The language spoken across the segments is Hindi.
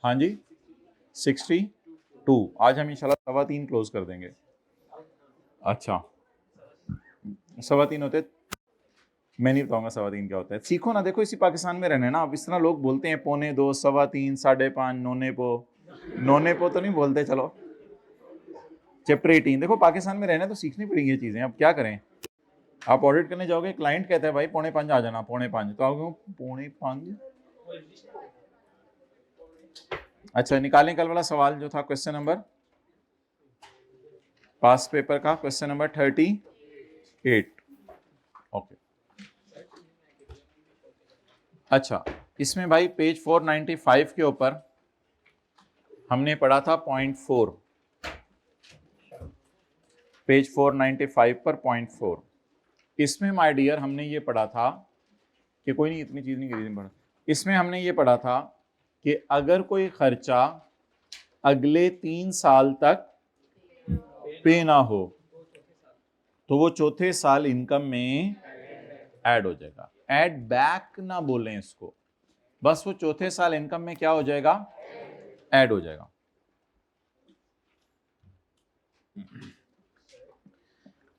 हाँ जी 62। आज हम इंशाल्लाह 3:15 क्लोज कर देंगे। अच्छा 3:15 होते, मैं नहीं बताऊंगा 3:15 क्या होता है। सीखो ना, देखो इसी पाकिस्तान में रहना है ना। अब इस तरह लोग बोलते हैं 2:45, 3:15, 5:30, नौने पो तो नहीं बोलते। चलो चैप्टर 18, देखो पाकिस्तान में रहना है तो सीखनी पड़ेगी ये चीजें। अब क्या करें, आप ऑडिट करने जाओगे, क्लाइंट कहता है भाई 4:45 आ जाना, 4:45 तो आओगे 4:45। अच्छा निकालें कल वाला सवाल जो था, क्वेश्चन नंबर पास पेपर का, क्वेश्चन नंबर 38। ओके अच्छा, इसमें भाई पेज 495 के ऊपर हमने पढ़ा था .4, पेज 495 पर .4। इसमें माय डियर हमने ये पढ़ा था कि कोई नहीं, इतनी चीज नहीं करी पढ़ा। इसमें हमने ये पढ़ा था कि अगर कोई खर्चा अगले 3 साल तक पे ना हो तो वो चौथे साल इनकम में ऐड हो जाएगा। ऐड बैक ना बोलें इसको, बस वो चौथे साल इनकम में क्या हो जाएगा, ऐड हो जाएगा।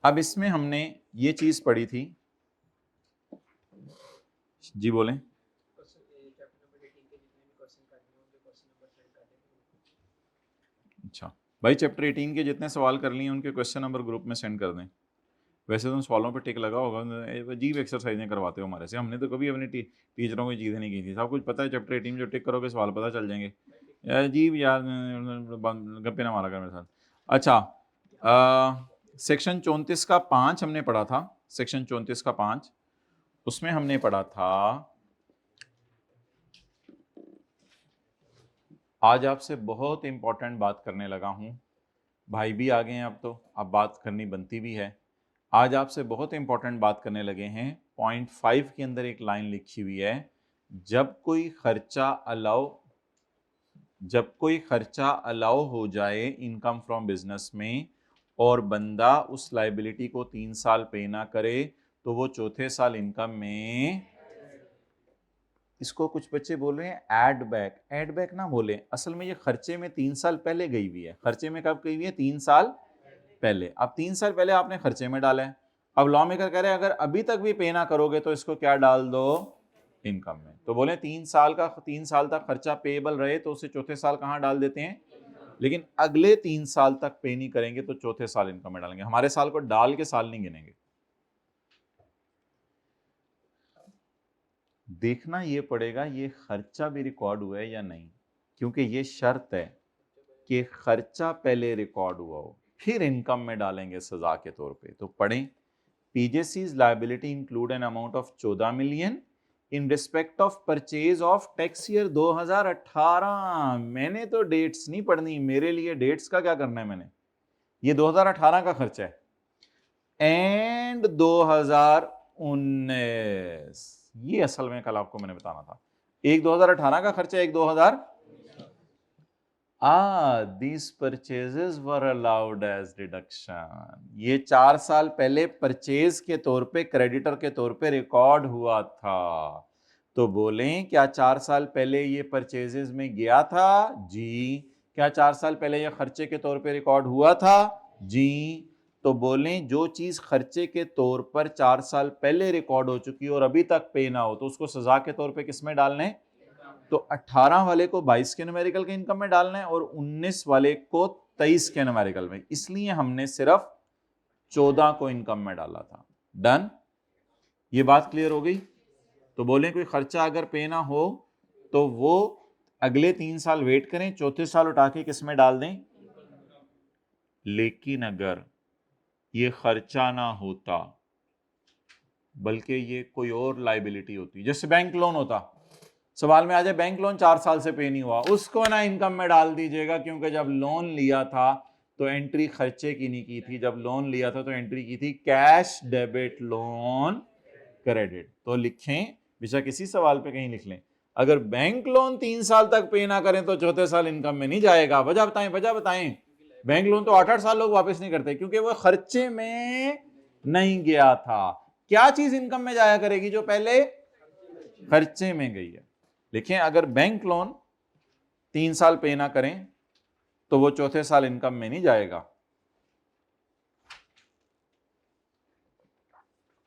अब इसमें हमने ये चीज पढ़ी थी, जी बोलें। अच्छा भाई चैप्टर 18 के जितने सवाल कर लिए उनके क्वेश्चन नंबर ग्रुप में सेंड कर दें। वैसे तो सवालों पे टिक लगा होगा, अजीब एक्सरसाइजें करवाते हो हमारे से। हमने तो कभी अपने टीचरों को चीज़ें नहीं की थी। सब कुछ पता है, चैप्टर 18 में जो टिक करोगे सवाल पता चल जाएंगे। अजीब यार, गप्पे ना मारा कर मेरे साथ। अच्छा सेक्शन 34 का 5 हमने पढ़ा था। सेक्शन 34 का 5, उसमें हमने पढ़ा था, आज आपसे बहुत इंपॉर्टेंट बात करने लगा हूं। भाई भी आ गए हैं अब तो, अब बात करनी बनती भी है। आज आपसे बहुत इंपॉर्टेंट बात करने लगे हैं। .5 के अंदर एक लाइन लिखी हुई है, जब कोई खर्चा अलाउ हो जाए इनकम फ्रॉम बिजनेस में और बंदा उस लाइबिलिटी को 3 साल पे ना करे तो वो चौथे साल इनकम में, इसको कुछ बच्चे बोल रहे हैं ऐड बैक। ऐड बैक ना बोले, असल में ये खर्चे में 3 साल पहले गई हुई है। खर्चे में कब गई हुई है, 3 साल पहले। अब 3 साल पहले आपने खर्चे में डाला है। अब लॉ मेकर कह रहे हैं अगर अभी तक भी पे ना करोगे तो इसको क्या डाल दो, इनकम में। तो बोले 3 साल तक खर्चा पेएबल रहे तो उसे चौथे साल कहां डाल देते हैं, लेकिन अगले 3 साल तक पे नहीं करेंगे तो चौथे साल इनकम में डालेंगे। हमारे साल को डाल के साल नहीं गिनेंगे। देखना ये पड़ेगा ये खर्चा भी रिकॉर्ड हुआ है या नहीं, क्योंकि ये शर्त है कि खर्चा पहले रिकॉर्ड हुआ हो फिर इनकम में डालेंगे सजा के तौर पे। तो पढ़ें, PJC's liability include an amount of 14 million in respect of purchase of tax year 2018। मैंने तो डेट्स नहीं पढ़नी, मेरे लिए डेट्स का क्या करना है मैंने। ये 2018 का खर्चा है एंड 2019। ये असल में कल आपको मैंने बताना था, एक 2018 का खर्चा, एक 2000। these purchases were allowed as deduction। ये 4 साल पहले परचेज के तौर पे, क्रेडिटर के तौर पे रिकॉर्ड हुआ था। तो बोलें क्या 4 साल पहले ये परचेजेस में गया था, जी। क्या 4 साल पहले ये खर्चे के तौर पे रिकॉर्ड हुआ था, जी। तो बोलें जो चीज खर्चे के तौर पर 4 साल पहले रिकॉर्ड हो चुकी और अभी तक पे ना हो तो उसको सजा के तौर पे किसमें डालने, तो 18 वाले को 22 के न्यूमेरिकल के इनकम में डालना है और 19 वाले को 23 के न्यूमेरिकल में। इसलिए हमने सिर्फ 14 को इनकम में डाला था। डन, ये बात क्लियर हो गई। तो बोले कोई खर्चा अगर पे ना हो तो वो अगले 3 साल वेट करें, चौथे साल उठा के किसमें डाल दें। लेकिन अगर ये खर्चा ना होता बल्कि ये कोई और लाइबिलिटी होती, जैसे बैंक लोन होता, सवाल में आ जाए बैंक लोन 4 साल से पे नहीं हुआ, उसको ना इनकम में डाल दीजिएगा, क्योंकि जब लोन लिया था तो एंट्री खर्चे की नहीं की थी, जब लोन लिया था तो एंट्री की थी कैश डेबिट लोन क्रेडिट। तो लिखें, बेशक किसी सवाल पे कहीं लिख लें, अगर बैंक लोन 3 साल तक पे ना करें तो चौथे साल इनकम में नहीं जाएगा। वजह बताएं, वजह बताएं। बैंक लोन तो 8-8 साल लोग वापस नहीं करते क्योंकि वो खर्चे में नहीं गया था। क्या चीज इनकम में जाया करेगी जो पहले खर्चे में गई है। लिखें, अगर बैंक लोन 3 साल पे ना करें तो वो चौथे साल इनकम में नहीं जाएगा।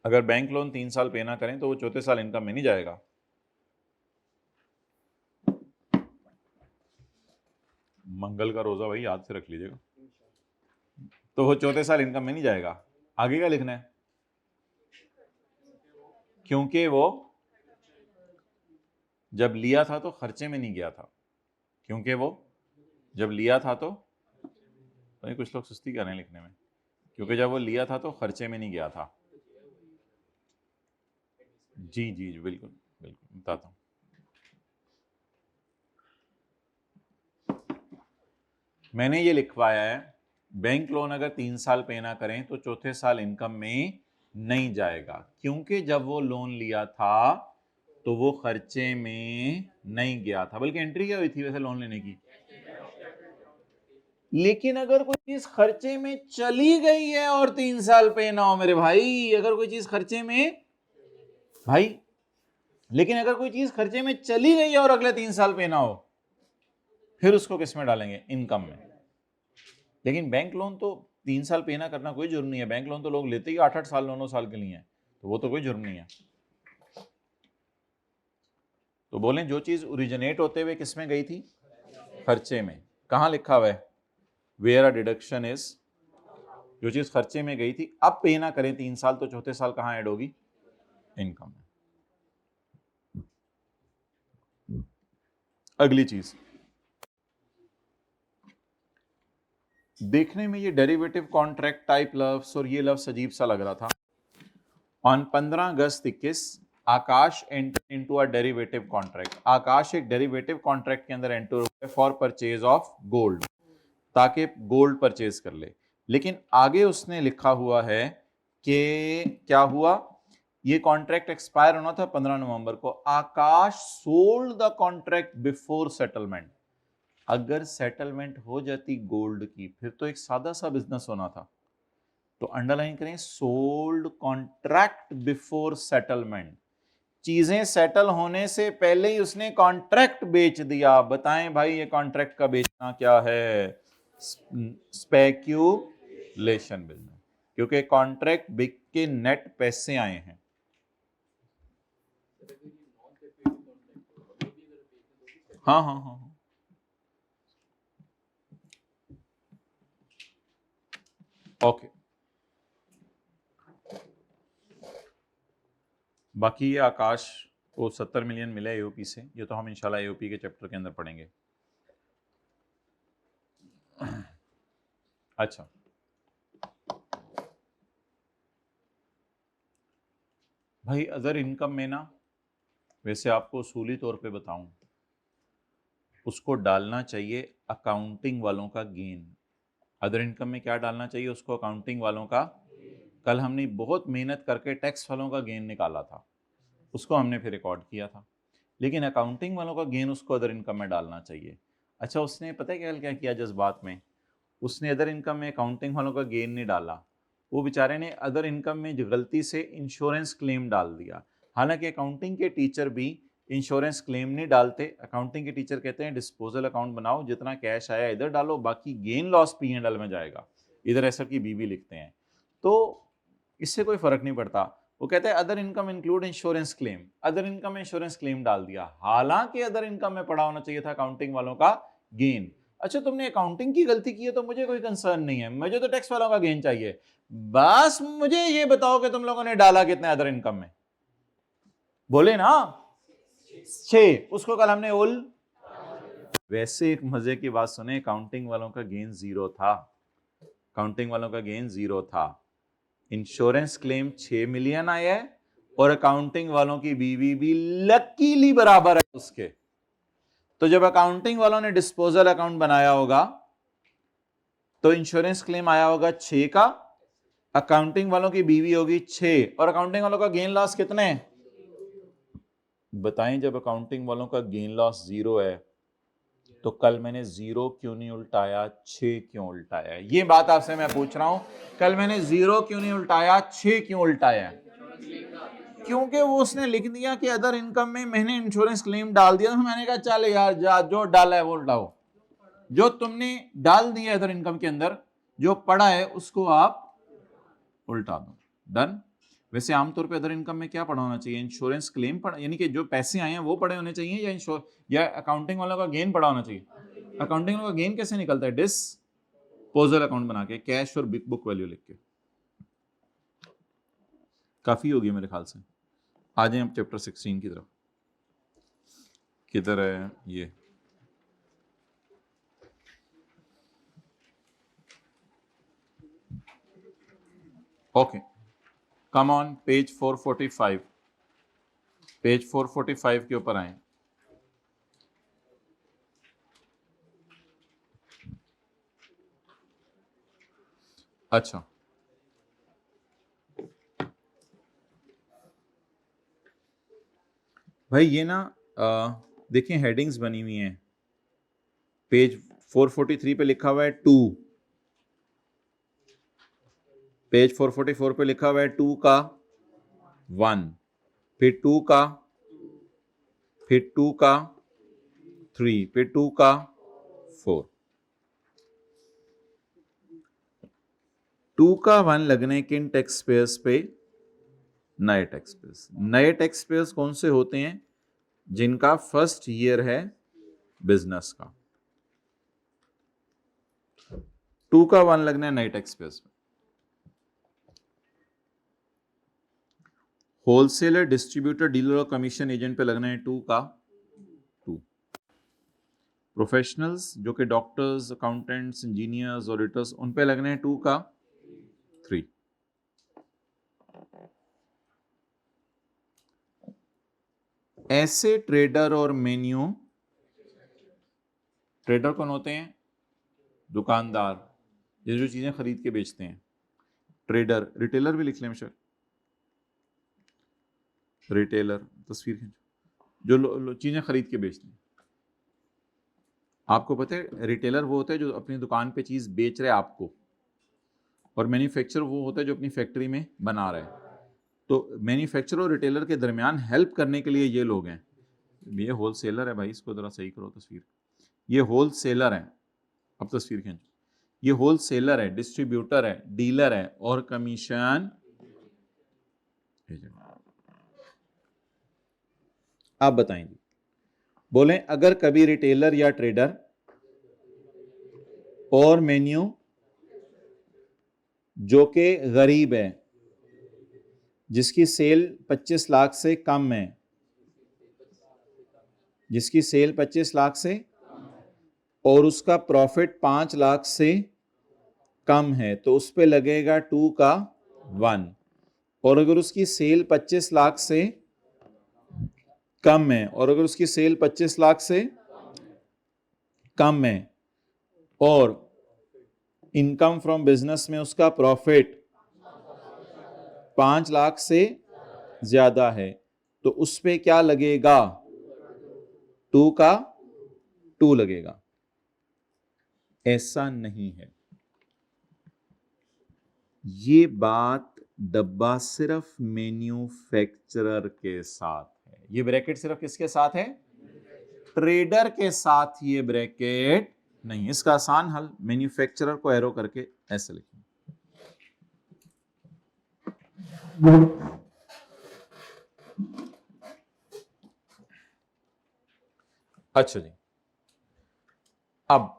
अगर बैंक लोन 3 साल पे ना करें तो वो चौथे साल इनकम में नहीं जाएगा। मंगल का रोजा भाई याद से रख लीजिएगा। तो वो चौथे साल इनकम में नहीं जाएगा। आगे क्या लिखना है? क्योंकि वो जब लिया था तो खर्चे में नहीं गया था। क्योंकि वो जब लिया था तो कुछ लोग सुस्ती कर रहे हैं लिखने में। क्योंकि जब वो लिया था तो खर्चे में नहीं गया था। जी जी जी बिल्कुल बिल्कुल बताता हूं। मैंने ये लिखवाया है, बैंक लोन अगर 3 साल पे ना करें तो चौथे साल इनकम में नहीं जाएगा। क्योंकि जब वो लोन लिया था तो वो खर्चे में नहीं गया था, बल्कि एंट्री क्या हुई थी वैसे लोन लेने की। लेकिन अगर कोई चीज खर्चे में चली गई है और 3 साल पे ना हो मेरे भाई, अगर कोई चीज खर्चे में भाई, लेकिन अगर कोई चीज खर्चे में चली गई है और अगले 3 साल पे ना हो, फिर उसको किस में डालेंगे? इनकम में। लेकिन बैंक लोन तो 3 साल पे ना करना कोई जुर्म नहीं है। बैंक लोन तो लोग लेते ही 8-8 साल 9-9 साल के लिए हैं, तो वो तो कोई जुर्म नहीं है। तो बोलें जो चीज ओरिजिनेट होते हुए किसमें गई थी? खर्चे में। कहां लिखा हुआ है? वेयर अ डिडक्शन इज, जो चीज खर्चे में गई थी अब पे ना करें 3 साल तो चौथे साल कहां ऐड होगी? इनकम में। अगली चीज, देखने में ये डेरिवेटिव कॉन्ट्रैक्ट टाइप लफ्ज और ये लफ्ज अजीब सा लग रहा था। On 15 August 21 Akash enter into a derivative contract. Akash एक डेरिवेटिव कॉन्ट्रैक्ट के अंदर एंटर हुआ फॉर परचेज ऑफ गोल्ड, ताकि गोल्ड परचेज कर ले। लेकिन आगे उसने लिखा हुआ है कि क्या हुआ, ये कॉन्ट्रैक्ट एक्सपायर होना था 15 नवंबर को। Akash sold the contract before settlement. अगर सेटलमेंट हो जाती गोल्ड की फिर तो एक सादा सा बिजनेस होना था। तो अंडरलाइन करें, सोल्ड कॉन्ट्रैक्ट बिफोर सेटलमेंट। चीजें सेटल होने से पहले ही उसने कॉन्ट्रैक्ट बेच दिया। बताएं भाई ये कॉन्ट्रैक्ट का बेचना क्या है? Speculation business. क्योंकि कॉन्ट्रैक्ट बिक के नेट पैसे आए हैं। हाँ हाँ हाँ हाँ। ओके, बाकी ये आकाश को 70 मिलियन मिले एओपी से, ये तो हम इंशाल्लाह एओपी के चैप्टर के अंदर पढ़ेंगे। अच्छा, भाई अदर इनकम में ना, वैसे आपको उसूली तौर पे बताऊं, उसको डालना चाहिए अकाउंटिंग वालों का गेन। अदर इनकम में क्या डालना चाहिए उसको? अकाउंटिंग वालों का। कल हमने बहुत मेहनत करके टैक्स वालों का गेन निकाला था, उसको हमने फिर रिकॉर्ड किया था। लेकिन अकाउंटिंग वालों का गेन उसको अदर इनकम में डालना चाहिए। अच्छा, उसने पता है क्या क्या किया जज्बात में? उसने अदर इनकम में अकाउंटिंग वालों का गेन नहीं डाला, वो बेचारे ने अदर इनकम में गलती से इंश्योरेंस क्लेम डाल दिया। हालांकि अकाउंटिंग के टीचर भी इंश्योरेंस क्लेम नहीं डालते। अकाउंटिंग के टीचर कहते हैं डिस्पोजल अकाउंट बनाओ, जितना कैश आया इधर डालो, बाकी गेन लॉस P&L में जाएगा। इधर ऐसा की बीबी लिखते हैं, तो इससे कोई फर्क नहीं पड़ता। वो कहते हैं other income include insurance claim, other income में इंश्योरेंस क्लेम डाल दिया। हालांकि अदर इनकम में पड़ा होना चाहिए था अकाउंटिंग वालों का गेन। अच्छा, तुमने अकाउंटिंग की गलती की है तो मुझे कोई कंसर्न नहीं है, मुझे तो टैक्स वालों का गेन चाहिए। बस मुझे ये बताओ कि तुम लोगों ने डाला कितने अदर इनकम में? बोले ना 6, उसको कल हमने उल। वैसे एक मजे की बात सुने, अकाउंटिंग वालों का गेन 0 था। अकाउंटिंग वालों का गेन 0 था। इंश्योरेंस क्लेम 6 मिलियन आया है और अकाउंटिंग वालों की बीवी भी लकीली बराबर है उसके। तो जब अकाउंटिंग वालों ने डिस्पोजल अकाउंट बनाया होगा तो इंश्योरेंस क्लेम आया होगा 6 का, अकाउंटिंग वालों की बीवी होगी 6, और अकाउंटिंग वालों का गेन लॉस कितने? बताएं, जब अकाउंटिंग वालों का गेन लॉस 0 है तो कल मैंने 0 क्यों नहीं उल्टाया, 6 क्यों उल्टाया? ये बात आपसे मैं पूछ रहा हूं, कल मैंने 0 क्यों नहीं उल्टाया, 6 क्यों उल्टाया? क्योंकि वो उसने लिख दिया कि अदर इनकम में मैंने इंश्योरेंस क्लेम डाल दिया, तो मैंने कहा चल यार जा, जो डाला है वो उल्टाओ, जो तुमने डाल दिया अदर इनकम के अंदर, जो पड़ा है उसको आप उल्टा दो। डन। वैसे आमतौर पे अदर इनकम में क्या पड़ा होना चाहिए? इंश्योरेंस क्लेम पड़ा, यानी कि जो पैसे आए हैं वो पड़े होने चाहिए, या अकाउंटिंग वालों का गेन पड़ा होना चाहिए? अकाउंटिंग वालों का गेन कैसे निकलता है? डिस्पोजल अकाउंट बना के, कैश और बिग बुक वैल्यू लिख के। काफी होगी मेरे ख्याल से। आ जाए हम चैप्टर 16 की तरफ। किधर है ये? Okay, come on page 445, page 445 के ऊपर आए। अच्छा, भाई ये ना देखिए हेडिंग्स बनी हुई हैं। पेज 443 पे लिखा हुआ है 2, पेज 444 पे लिखा हुआ है 2 का 1, फिर 2 का, फिर 2 का 3, फिर 2 का 4। 2 का 1 लगने किन टैक्स पेयर्स पे? नए टैक्स पेयर्स। नए टैक्स पेयर्स कौन से होते हैं? जिनका फर्स्ट ईयर है बिजनेस का। 2 का 1 लगना है नए टैक्स पेयर्स में। होलसेलर, डिस्ट्रीब्यूटर, डीलर और कमीशन एजेंट पे लगना है 2 का 2। प्रोफेशनल्स जो कि डॉक्टर्स, अकाउंटेंट्स, इंजीनियर्स, ऑडिटर्स, उन पे लगना है 2 का 3। ऐसे ट्रेडर और मेन्यू, ट्रेडर कौन होते हैं? दुकानदार, ये जो चीजें खरीद के बेचते हैं। ट्रेडर, रिटेलर भी लिख लें शायद, रिटेलर, तस्वीर खींचो, जो चीजें खरीद के बेचते हैं। आपको पता है रिटेलर वो होता है जो अपनी दुकान पे चीज बेच रहे हैं आपको, और मैन्युफैक्चरर वो होता है जो अपनी फैक्ट्री में बना रहा है। तो मैन्युफैक्चरर और रिटेलर के दरमियान हेल्प करने के लिए ये लोग हैं। ये होलसेलर है भाई, इसको जरा सही करो तस्वीर। ये होलसेलर है, अब तस्वीर खींचो। ये होलसेलर है, डिस्ट्रीब्यूटर है, डीलर है और कमीशन एजेंट। आप बताएंगे, बोलें अगर कभी रिटेलर या ट्रेडर और मेन्यू जो कि गरीब है, जिसकी सेल 25 लाख से कम है, जिसकी सेल 25 लाख से और उसका प्रॉफिट 5 लाख से कम है, तो उस पे लगेगा 2 का 1। और अगर उसकी सेल 25 लाख से कम है, और अगर उसकी सेल 25 लाख से कम है और इनकम फ्रॉम बिजनेस में उसका प्रॉफिट 5 लाख से ज्यादा है, तो उस पे क्या लगेगा? 2 का 2 लगेगा। ऐसा नहीं है। ये बात डब्बा सिर्फ मैन्युफैक्चरर के साथ है। ये ब्रैकेट सिर्फ किसके साथ है? ट्रेडर के साथ ये ब्रैकेट नहीं। इसका आसान हल, मैन्युफैक्चरर को एरो करके ऐसे लिखें। अच्छा जी, अब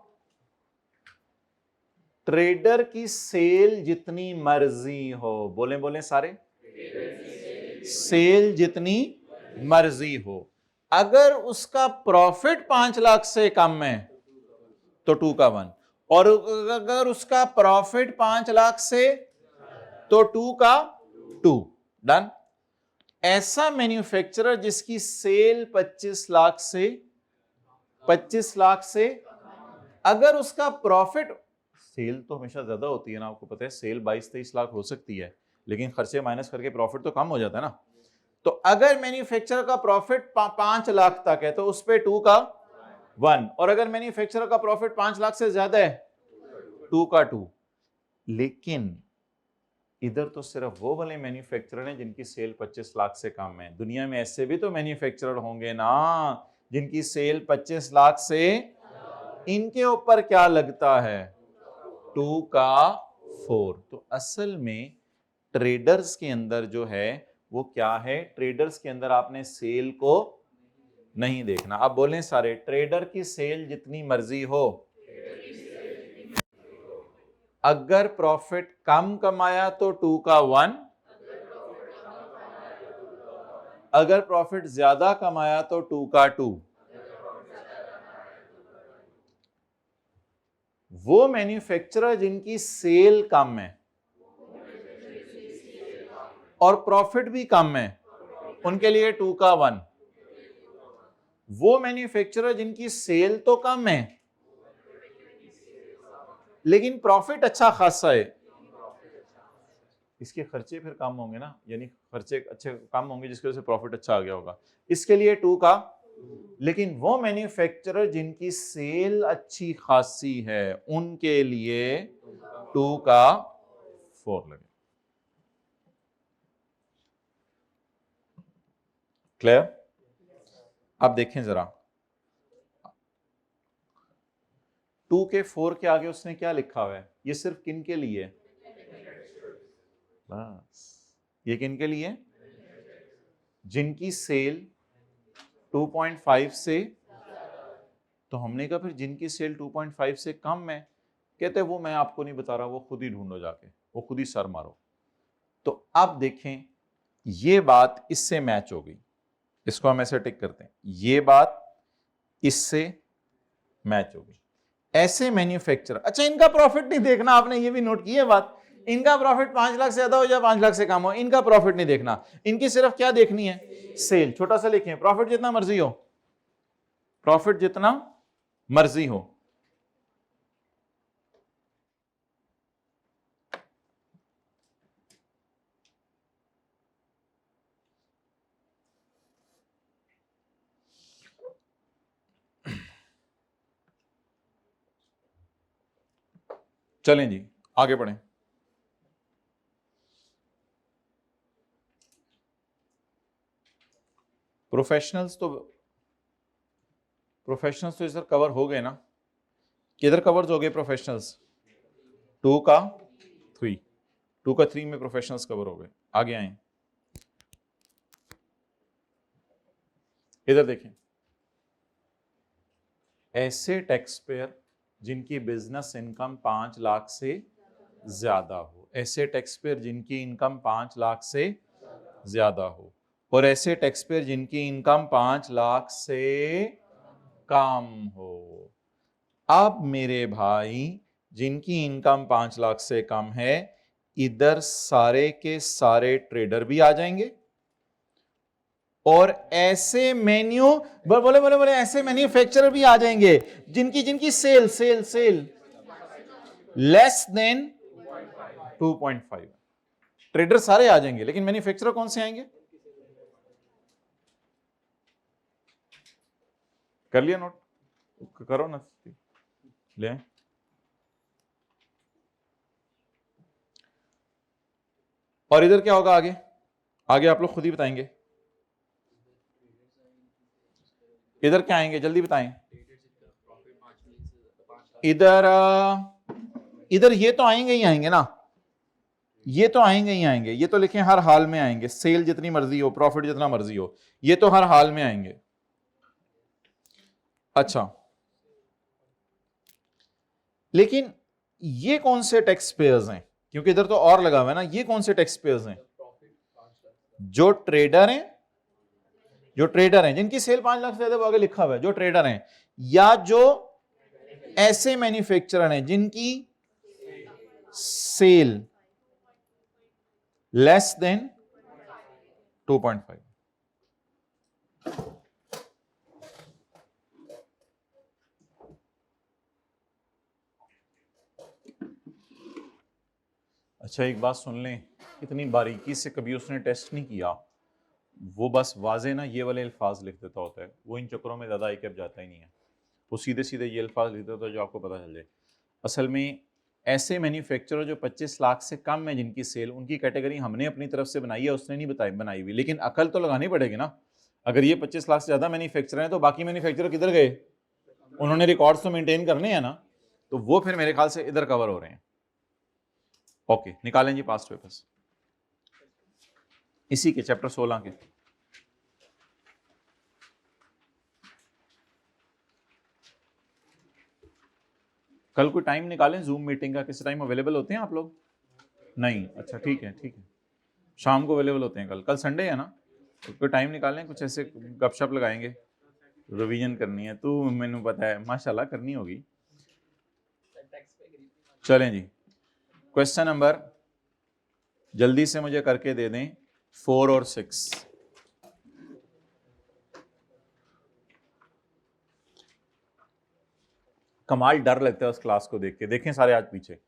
ट्रेडर की सेल जितनी मर्जी हो, बोले बोले सारे, सेल जितनी मर्जी हो, अगर उसका प्रॉफिट 5 लाख से कम है तो 2 का 1, और अगर उसका प्रॉफिट 5 लाख से तो 2 का 2। डन। ऐसा मैन्युफैक्चरर जिसकी सेल 25 लाख से अगर उसका प्रॉफिट, सेल तो हमेशा ज्यादा होती है ना, आपको पता है सेल 22-23 लाख हो सकती है, लेकिन खर्चे माइनस करके प्रॉफिट तो कम हो जाता है ना। तो अगर मैन्युफैक्चरर का प्रॉफिट 5 लाख तक है तो उस पे 2 का 1, और अगर मैन्युफैक्चरर का प्रॉफिट 5 लाख से ज्यादा है 2 का 2। लेकिन इधर तो सिर्फ वो वाले मैन्युफैक्चरर हैं जिनकी सेल 25 लाख से कम है। दुनिया में ऐसे भी तो मैन्युफैक्चरर होंगे ना जिनकी सेल 25 लाख से, इनके ऊपर क्या लगता है 2 का 4। तो असल में ट्रेडर्स के अंदर जो है वो क्या है, ट्रेडर्स के अंदर आपने सेल को नहीं देखना। अब बोलें सारे, ट्रेडर की सेल जितनी मर्जी हो, अगर प्रॉफिट कम कमाया तो 2 का 1, अगर प्रॉफिट ज्यादा कमाया तो 2 का 2। वो मैन्युफैक्चरर जिनकी सेल कम है और प्रॉफिट भी कम है, उनके लिए 2 का 1। वो मैन्युफैक्चरर जिनकी सेल तो कम है लेकिन प्रॉफिट अच्छा खासा है, इसके खर्चे फिर कम होंगे ना, यानी खर्चे अच्छे कम होंगे जिसकी वजह से प्रॉफिट अच्छा आ गया होगा, इसके लिए 2 का। लेकिन वो मैन्युफैक्चरर जिनकी सेल अच्छी खासी है उनके लिए 2 का 4 लगे। क्लियर? अब देखें जरा 2 के 4 के आगे उसने क्या लिखा हुआ है, ये सिर्फ किन के लिए, बस ये किन के लिए, जिनकी सेल 2.5 से, तो हमने कहा फिर जिनकी सेल 2.5 से कम है, कहते वो मैं आपको नहीं बता रहा, वो खुद ही ढूंढो जाके, वो खुद ही सर मारो। तो अब देखें ये बात इससे मैच हो गई, इसको हम ऐसे टिक करते हैं, ये बात इससे मैच हो गई। ऐसे मैन्युफैक्चरर, अच्छा इनका प्रॉफिट नहीं देखना, आपने ये भी नोट की है बात, इनका प्रॉफिट 5 लाख से ज्यादा हो या 5 लाख से कम हो, इनका प्रॉफिट नहीं देखना, इनकी सिर्फ क्या देखनी है, सेल। छोटा सा लिखें, प्रॉफिट जितना मर्जी हो, प्रॉफिट जितना मर्जी हो। चलें जी आगे बढ़ें। प्रोफेशनल्स तो इधर कवर हो गए ना, किधर कवर हो गए प्रोफेशनल्स, 2 का 3, 2 का 3 में प्रोफेशनल्स कवर हो गए। आगे आए, इधर देखें, ऐसे टैक्स पेयर जिनकी बिजनेस इनकम 5 लाख से ज्यादा हो, ऐसे टैक्स पेयर जिनकी इनकम 5 लाख से ज्यादा हो, और ऐसे टैक्स पेयर जिनकी इनकम 5 लाख से कम हो। अब मेरे भाई जिनकी इनकम 5 लाख से कम है, इधर सारे के सारे ट्रेडर भी आ जाएंगे, और ऐसे बोले ऐसे मैन्युफैक्चरर भी आ जाएंगे जिनकी सेल लेस देन 2.5। ट्रेडर सारे आ जाएंगे, लेकिन मैन्युफैक्चरर कौन से आएंगे, कर लिया नोट, करो ना, ले आए। और इधर क्या होगा आगे, आगे आप लोग खुद ही बताएंगे, इधर क्या आएंगे जल्दी बताएं। इधर ये तो आएंगे ही आएंगे ना, ये तो आएंगे ही आएंगे, ये तो लिखें हर हाल में आएंगे, सेल जितनी मर्जी हो, प्रॉफिट जितना मर्जी हो, ये तो हर हाल में आएंगे। अच्छा, लेकिन ये कौन से टैक्स पेयर्स हैं, क्योंकि इधर तो और लगा हुआ है ना, ये कौन से टैक्स पेयर्स हैं, जो ट्रेडर हैं जिनकी सेल 5 लाख से ज्यादा, आगे लिखा हुआ है जो ट्रेडर हैं, या जो ऐसे मैन्युफैक्चरर हैं जिनकी सेल लेस देन 2.5। अच्छा एक बात सुन लें, इतनी बारीकी से कभी उसने टेस्ट नहीं किया, वो बस वाजे ना ये वाले अल्फाज लिख देता होता है, वो इन चक्करों में ज़्यादा आईकैप जाता ही नहीं है, वो सीधे सीधे ये अल्फाज लिख देता है जो आपको पता चल जाए। असल में ऐसे मैन्युफैक्चरर जो 25 लाख से कम है जिनकी सेल, उनकी कैटेगरी हमने अपनी तरफ से बनाई है, उसने नहीं बनाई हुई, लेकिन अकल तो लगानी पड़ेगी ना। अगर ये 25 लाख से ज्यादा मैन्युफैक्चरर हैं तो बाकी मैन्युफैक्चरर किधर गए? उन्होंने रिकॉर्ड्स तो मेंटेन करने हैं ना, तो वो फिर मेरे ख्याल से इधर कवर हो रहे हैं। ओके, निकालें जी पास्ट पेपर्स इसी के चैप्टर 16 के। कल कोई टाइम निकालें जूम मीटिंग का, किस टाइम अवेलेबल होते हैं आप लोग? नहीं, अच्छा ठीक है, ठीक है, शाम को अवेलेबल होते हैं। कल संडे है ना, तो कोई टाइम निकालें, कुछ ऐसे गपशप लगाएंगे, रिवीजन करनी है। तो मैंने पता है माशाल्लाह करनी होगी। चलें जी, क्वेश्चन नंबर जल्दी से मुझे करके दे दें 4 और 6। कमाल डर लगता है उस क्लास को देख के। देखें सारे आज पीछे,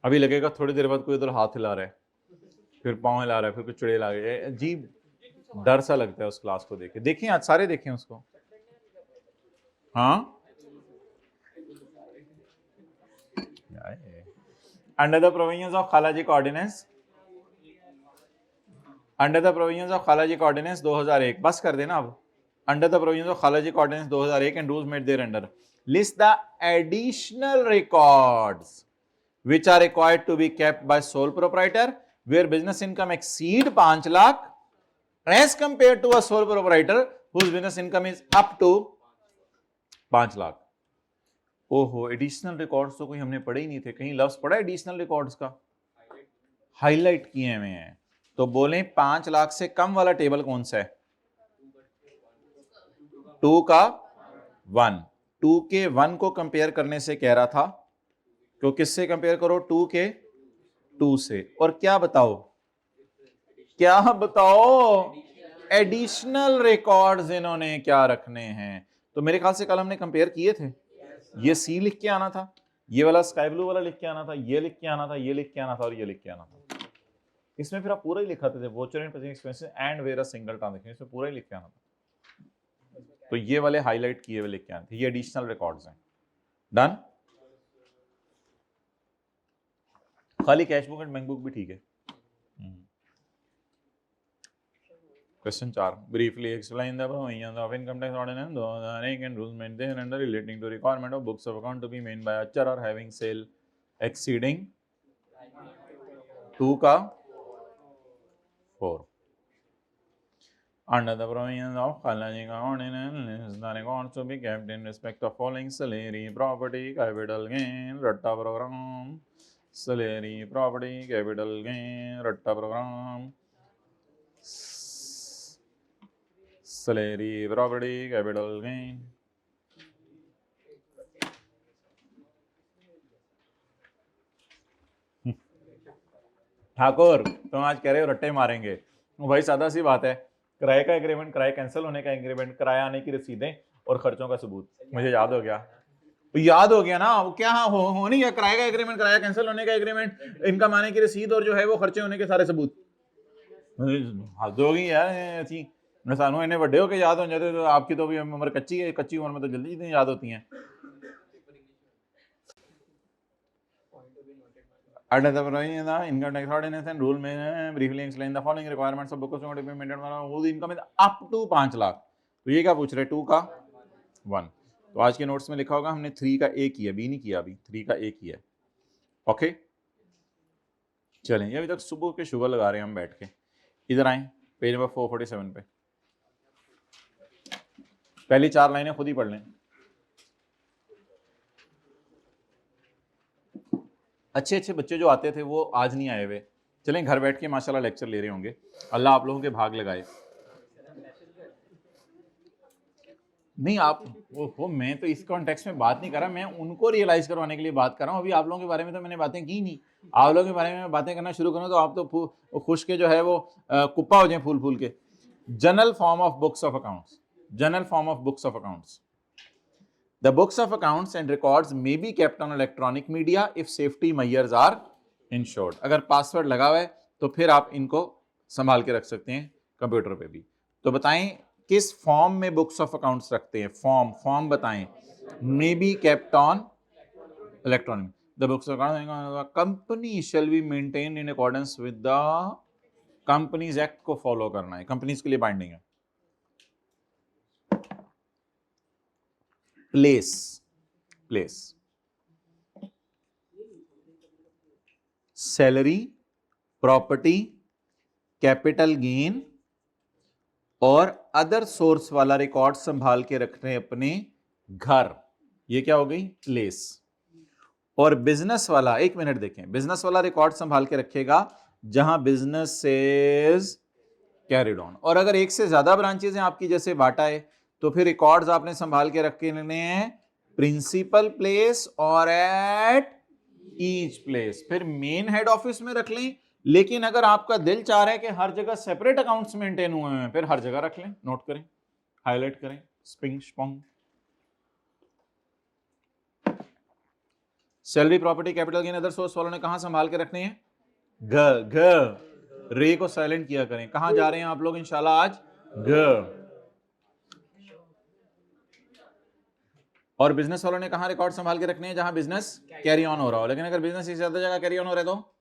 अभी लगेगा थोड़ी देर बाद कोई उधर हाथ हिला रहा है, फिर पाँव हिला रहा है, फिर कुछ चुड़ैल आ गए, अजीब डर सा लगता है उस क्लास को देख के। देखें आज सारे देखें उसको। हाँ, अंडर द प्रोविजंस ऑफ खालाजी का ordinance, under the provisions of खालाजी का ऑर्डिनेंस 2001, बस कर देना अब। अंडर द प्रोविजंस ऑफ खालाजी का ordinance 2001 and rules made thereunder, list the additional records which are required to be kept by sole proprietor where business income exceed 5 lakh as compared to a sole proprietor whose business income is up to 5 lakh. ओहो, एडिशनल रिकॉर्ड्स तो कोई हमने पढ़े ही नहीं थे। कहीं लफ्ज पढ़ा एडिशनल रिकॉर्ड्स का? हाईलाइट किए हुए हैं। तो बोलें 5 लाख से कम वाला टेबल कौन सा है? 2 का 1, 2 के 1 को कंपेयर करने से कह रहा था, तो किससे कंपेयर करो? 2 के 2 से। और क्या बताओ, क्या बताओ, एडिशनल रिकॉर्ड्स इन्होंने क्या रखने हैं। तो मेरे ख्याल से कल हमने कंपेयर किए थे। ये सी लिख के आना था, ये वाला स्काई ब्लू वाला लिख के आना था, ये लिख के आना था, ये लिख के आना था और ये लिख के आना था। इसमें फिर आप पूरा ही लिखाते थे, voucher and purchasing expenses and where a single transaction, इसमें पूरा ही लिख के आना था। तो ये वाले हाईलाइट किए हुए लिख के आने थे, ये एडिशनल रिकॉर्ड्स हैं। डन। खाली cash book and bank book भी ठीक है। Question 4, briefly explain the provisions of income tax ordinance 2001 and rules made thereunder relating to requirement of books of account to be made by Achar or having sale exceeding 2 का 4। Under the provisions of Khalaji ka ordinance, the records to be kept in respect of following: salary, property, capital gain, ratta program, salary, property, capital gain, ratta program, salary, property, capital gain। Thakur, तुम आज कह रहे हो रट्टे मारेंगे। भाई सादा सी बात है, किराए का एग्रीमेंट, किराए कैंसिल होने का एग्रीमेंट, किराया आने की रसीदें और खर्चों का सबूत। मुझे याद हो गया, याद हो गया ना। क्या हो नहीं गया? किराए का एग्रीमेंट, किराया कैंसिल होने का एग्रीमेंट, इनकम आने की रसीद और जो है वो खर्चे होने के सारे सबूत। हद हो गई यार ऐसी। सानू इन्हें बड़े होके याद हो जाते, तो आपकी तो अभी उम्र कच्ची है, कच्ची उम्र में तो जल्दी जल्दी याद होती हैं। Under the provisions of income tax ordinance and rule may briefly explain the following requirements of book of account to be maintained whose income is up to 5 lakh. तो ये क्या पूछ रहे? 2 का 1। तो आज के नोट्स में लिखा होगा हमने 3 का A किया, B नहीं किया, अभी 3 का A किया। ओके, चलें, ये अभी तक सुबह के शुगर लगा रहे हैं हम बैठ के। इधर आए पेज नंबर 447 पे, पहली 4 लाइनें खुद ही पढ़ लें। अच्छे अच्छे बच्चे जो आते थे वो आज नहीं आए हुए। चलें, घर बैठ के माशाल्लाह लेक्चर ले रहे होंगे, अल्लाह आप लोगों के भाग लगाए। नहीं आप वो मैं तो इस कॉन्टेक्स्ट में बात नहीं कर रहा, मैं उनको रियलाइज करवाने के लिए बात कर रहा हूँ। अभी आप लोगों के बारे में तो मैंने बातें की नहीं। आप लोगों के बारे में बातें करना शुरू करूँ तो आप तो खुश के जो है वो कुप्पा हो जाए फूल फूल के। General form of books of accounts, general form of books of accounts. The books of accounts and records may be kept on electronic media if safety measures are ensured। अगर पासवर्ड लगा हुआ है तो फिर आप इनको संभाल के रख सकते हैं कंप्यूटर पे भी। तो बताएं किस फॉर्म में बुक्स ऑफ अकाउंट्स रखते हैं? फॉर्म बताएं। May be kept on electronic. The books company shall be maintain in accordance with the companies act को फॉलो करना है, कंपनीज के लिए बाइंडिंग है। Place, place salary, property, capital gain और अदर सोर्स वाला रिकॉर्ड संभाल के रखने अपने घर, ये क्या हो गई प्लेस। और बिजनेस वाला, एक मिनट देखें, बिजनेस वाला रिकॉर्ड संभाल के रखेगा जहां बिजनेस इज कैरिड ऑन। और अगर एक से ज्यादा ब्रांचेस हैं आपकी, जैसे बाटा है, तो फिर रिकॉर्ड्स आपने संभाल के रखे हैं प्रिंसिपल प्लेस और एट ईच प्लेस। फिर मेन हेड ऑफिस में रख लें, लेकिन अगर आपका दिल चाह रहा है कि हर जगह सेपरेट अकाउंट्स मेंटेन हुए हैं, फिर हर जगह रख लें, नोट करें, हाईलाइट करें, स्पिंग स्पॉन्ग। Salary, property, capital gain, other source वालों ने कहां संभाल के रखने हैं? घ रे को साइलेंट किया करें। कहां जा रहे हैं आप लोग इंशाल्लाह आज? घ। और बिजनेस वालों ने कहां रिकॉर्ड संभाल के रखने हैं? जहां बिजनेस कैरी ऑन हो रहा हो। लेकिन अगर बिजनेस इस ज्यादा जगह कैरी ऑन हो रहा है तो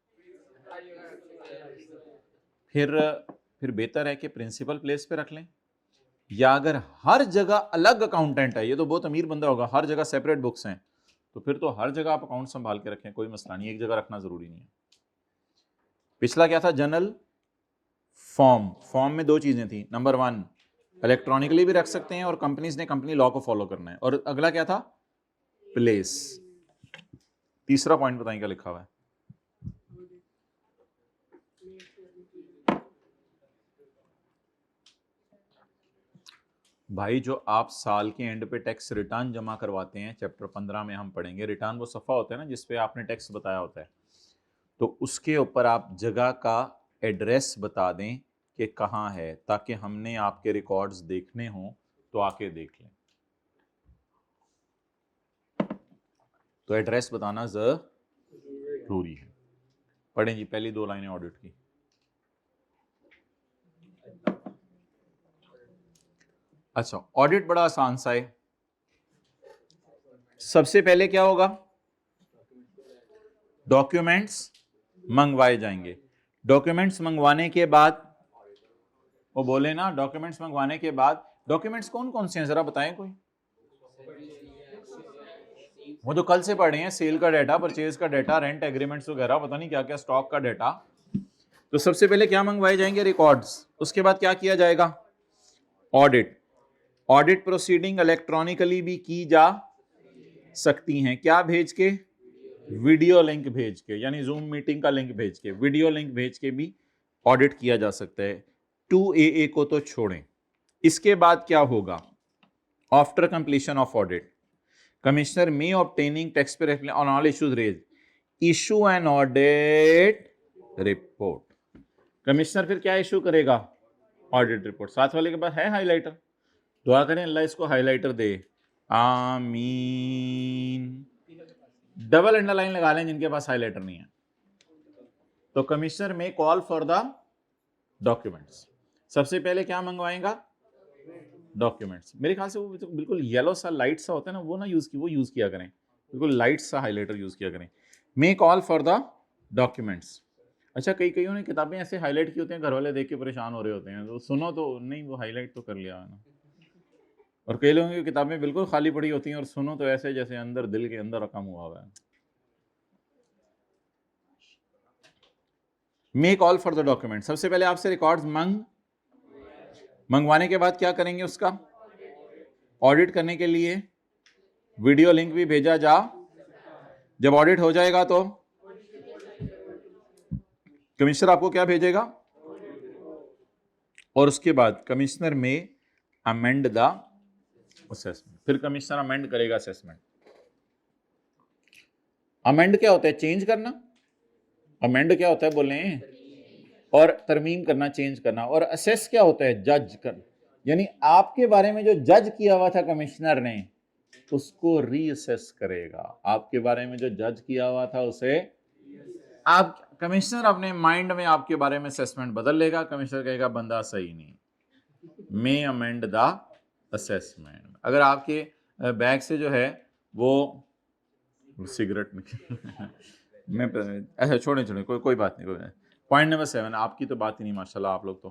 फिर बेहतर है कि प्रिंसिपल प्लेस पे रख लें। या अगर हर जगह अलग अकाउंटेंट है, ये तो बहुत अमीर बंदा होगा, हर जगह सेपरेट बुक्स हैं, तो फिर तो हर जगह आप अकाउंट संभाल के रखें, कोई मसला नहीं, एक जगह रखना जरूरी नहीं है। पिछला क्या था? General form. फॉर्म में दो चीजें थी, नंबर 1 इलेक्ट्रॉनिकली भी रख सकते हैं और कंपनीज ने कंपनी लॉ को फॉलो करना है, और अगला क्या था? प्लेस। तीसरा पॉइंट बताएं क्या लिखा हुआ है? भाई जो आप साल के एंड पे टैक्स रिटर्न जमा करवाते हैं, चैप्टर 15 में हम पढ़ेंगे, रिटर्न वो सफ़ा होता है ना जिसपे आपने टैक्स बताया होता है, तो उसके ऊपर आप जगह का एड्रेस बता दें कि कहाँ है, ताकि हमने आपके रिकॉर्ड्स देखने हों तो आके देख लें। तो एड्रेस बताना जरूरी है। पढ़ें जी पहली 2 लाइनें ऑडिट की। अच्छा, ऑडिट बड़ा आसान सा है। सबसे पहले क्या होगा? डॉक्यूमेंट्स मंगवाए जाएंगे। डॉक्यूमेंट्स मंगवाने के बाद, वो बोले ना, डॉक्यूमेंट्स मंगवाने के बाद, डॉक्यूमेंट्स कौन कौन से हैं जरा बताएं कोई? वो जो कल से पढ़ रहे हैं, सेल का डाटा, परचेज का डाटा, रेंट एग्रीमेंट्स वगैरह, पता नहीं क्या क्या, स्टॉक का डाटा। तो सबसे पहले क्या मंगवाए जाएंगे? रिकॉर्ड्स। उसके बाद क्या किया जाएगा? ऑडिट। ऑडिट प्रोसीडिंग इलेक्ट्रॉनिकली भी की जा सकती हैं। क्या भेज के? वीडियो लिंक भेज के, यानी जूम मीटिंग का लिंक भेज के, वीडियो लिंक भेज के भी ऑडिट किया जा सकता है। 2AA को तो छोड़ें। इसके बाद क्या होगा? After completion of audit, commissioner may obtaining tax payer on all issues raise issue an audit report. Commissioner फिर क्या इशू करेगा? Audit report. साथ वाले के पास है हाइलाइटर? दुआ करें अल्लाह इसको हाइलाइटर दे, आमीन। डबल अंडरलाइन लगा लें जिनके पास हाइलाइटर नहीं है। तो कमिश्नर में कॉल फॉर द डॉक्यूमेंट्स। सबसे पहले क्या मंगवाएगा? डॉक्यूमेंट्स। मेरे ख्याल से वो तो बिल्कुल येलो सा लाइट सा होता है ना, वो ना यूज किया करें, बिल्कुल लाइट सा हाइलाइटर यूज किया करें। मे कॉल फॉर द डॉक्यूमेंट्स। अच्छा, कईयों ने किताबें ऐसे हाईलाइट की होती हैं, घर वाले देख के परेशान हो रहे होते हैं, तो सुनो तो नहीं, वो हाईलाइट तो कर लिया है ना। और कई लोगों की किताबें बिल्कुल खाली पड़ी होती हैं और सुनो तो ऐसे जैसे अंदर दिल के अंदर रकम हुआ हुआ है। मे कॉल फॉर द डॉक्यूमेंट। सबसे पहले आपसे रिकॉर्ड्स मंगवाने के बाद क्या करेंगे? उसका ऑडिट करने के लिए वीडियो लिंक भी भेजा जा। जब ऑडिट हो जाएगा तो कमिश्नर आपको क्या भेजेगा? और उसके बाद कमिश्नर में अमेंड द असेसमेंट। फिर कमिश्नर अमेंड करेगा असेसमेंट। अमेंड क्या होता है? चेंज करना। अमेंड क्या होता है बोले? और तरमीम करना, चेंज करना। और असेस क्या होता है? जज करना, यानी आपके बारे में जो जज किया हुआ था कमिश्नर ने, उसको रीअसेस करेगा। आपके बारे में जो जज किया हुआ था उसे आप, कमिश्नर अपने माइंड में आपके बारे में असेसमेंट बदल लेगा। कमिश्नर कहेगा बंदा सही नहीं, मे अमेंड द असेसमेंट। अगर आपके बैग से जो है वो सिगरेट मैं अच्छा छोड़े कोई बात नहीं, पॉइंट नंबर 7 आपकी तो बात ही नहीं माशाल्लाह आप लोग तो।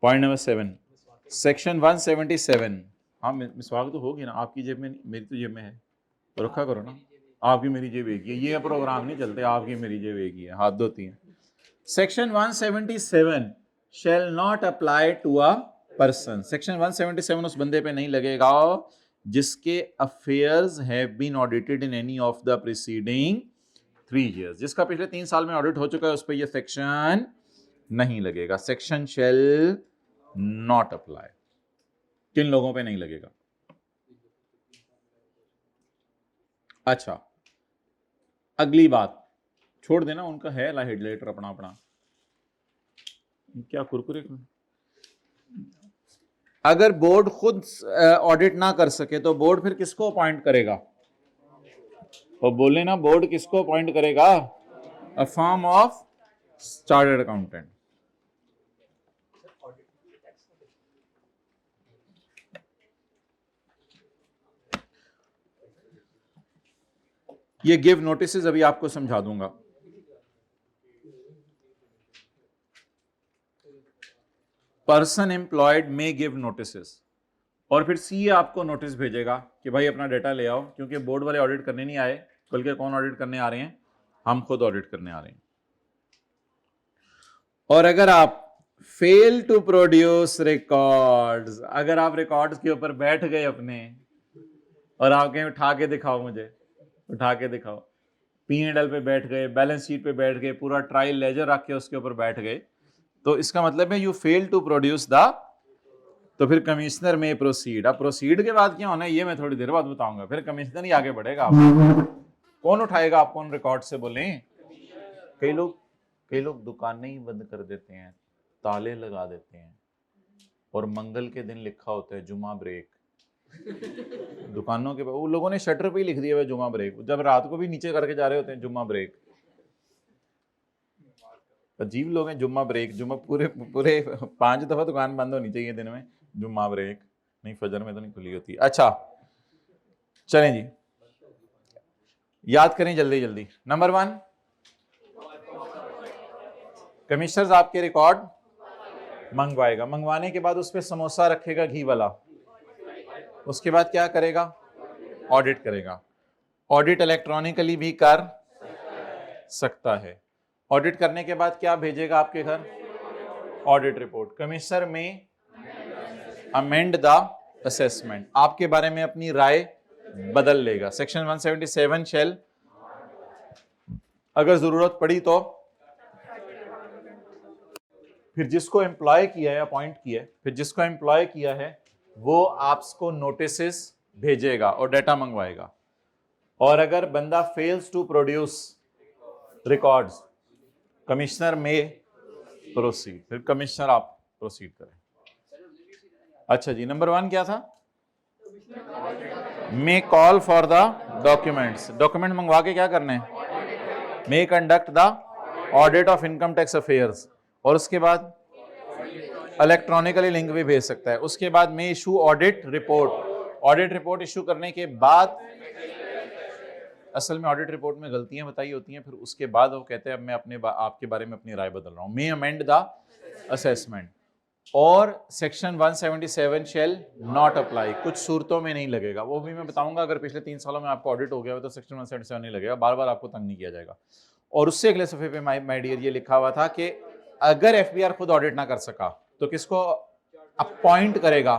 Point number 7 section 177। हाँ मिसवाक तो होगी ना, आपकी जेब में नहीं, मेरी तो जेब में है, तो रखा करो ना। आपकी मेरी जेब एक ही है, ये प्रोग्राम नहीं चलते, आपकी मेरी जेब एक ही है, हाथ धोती हैं। Section 177 shall not apply to a person। Section 177 उस बंदे पे नहीं लगेगा जिसके affairs have been audited in any of the preceding 3 years। जिसका पिछले 3 साल में ऑडिट हो चुका है उस पर यह सेक्शन नहीं लगेगा। Section shall not apply। किन लोगों पे नहीं लगेगा? अच्छा अगली बात छोड़ देना, उनका है हेडलाइटर अपना अपना, क्या कुरकुरे। अगर बोर्ड खुद ऑडिट ना कर सके तो बोर्ड फिर किसको अपॉइंट करेगा? और बोले ना, बोर्ड किसको अपॉइंट करेगा? अ फर्म ऑफ चार्टर्ड अकाउंटेंट। ये गिव नोटिस अभी आपको समझा दूंगा। पर्सन एम्प्लॉयड में गिव नोटिस, और फिर सीए आपको नोटिस भेजेगा कि भाई अपना डेटा ले आओ, क्योंकि बोर्ड वाले ऑडिट करने नहीं आए, बल्कि कौन ऑडिट करने आ रहे हैं? हम खुद ऑडिट करने आ रहे हैं। और अगर आप फेल टू प्रोड्यूस रिकॉर्ड्स, अगर आप रिकॉर्ड्स के ऊपर बैठ गए अपने और आप कहें उठा के दिखाओ, मुझे उठा के दिखाओ, P&L पे बैठ गए, बैलेंस शीट पे बैठ गए, पूरा ट्रायल लेजर रख के उसके ऊपर बैठ गए, तो इसका मतलब है you fail to produce the, तो फिर कमिश्नर में प्रोसीड। अब प्रोसीड के बाद क्या होना है ये मैं थोड़ी देर बाद बताऊंगा, फिर कमिश्नर ही आगे बढ़ेगा। आप कौन उठाएगा आपको उन रिकॉर्ड से? बोले कई लोग दुकानें ही बंद कर देते हैं, ताले लगा देते हैं, और मंगल के दिन लिखा होता है जुमा ब्रेक। दुकानों के वो लोगों ने शटर पे ही लिख दिया है जुमा ब्रेक, जब रात को भी नीचे करके जा रहे होते हैं जुमा ब्रेक। अजीब लोग हैं। जुम्मा ब्रेक, जुम्मा पूरे 5 दफा दुकान बंद होनी चाहिए दिन में, जुम्मा ब्रेक नहीं, फजर में तो नहीं खुली होती। अच्छा चलें जी, याद करें जल्दी जल्दी। नंबर 1, कमिश्नर आपके रिकॉर्ड मंगवाएगा, मंगवाने के बाद उस पर समोसा रखेगा घी वाला, उसके बाद क्या करेगा? ऑडिट करेगा। ऑडिट इलेक्ट्रॉनिकली भी कर सकता है। ऑडिट करने के बाद क्या भेजेगा आपके घर? Audit report. कमिश्नर में अमेंड द असेसमेंट, आपके बारे में अपनी राय बदल लेगा। सेक्शन 177 शेल, अगर जरूरत पड़ी तो फिर जिसको एम्प्लॉय किया है, अपॉइंट किया है, फिर जिसको एम्प्लॉय किया है वो आपको नोटिस भेजेगा और डेटा मंगवाएगा। और अगर बंदा fails to produce records, commissioner may proceed, फिर कमिश्नर आप प्रोसीड करें। अच्छा जी, नंबर 1 क्या था? May call for the documents, document मंगवा के क्या करने हैं? May conduct the audit of income tax affairs, और उसके बाद इलेक्ट्रॉनिकली लिंक भी भेज सकता है। उसके बाद में issue audit report, audit report issue करने के बाद, असल में ऑडिट रिपोर्ट में गलतियां बताई होती हैं, फिर उसके बाद वो कहते हैं अब मैं आपके बारे में अपनी राय बदल रहा हूं, मे अमेंड द असेसमेंट। और सेक्शन 177 शेल नॉट अप्लाई, कुछ सूरतों में नहीं लगेगा, वो भी मैं बताऊंगा। अगर पिछले 3 सालों में आपको ऑडिट हो गया हो तो सेक्शन 177 नहीं लगेगा, बार बार आपको तंग नहीं किया जाएगा। और उससे अगले सफे पे माय डियर ये लिखा हुआ था कि अगर एफबीआर खुद ऑडिट ना कर सका तो किसको अपॉइंट करेगा?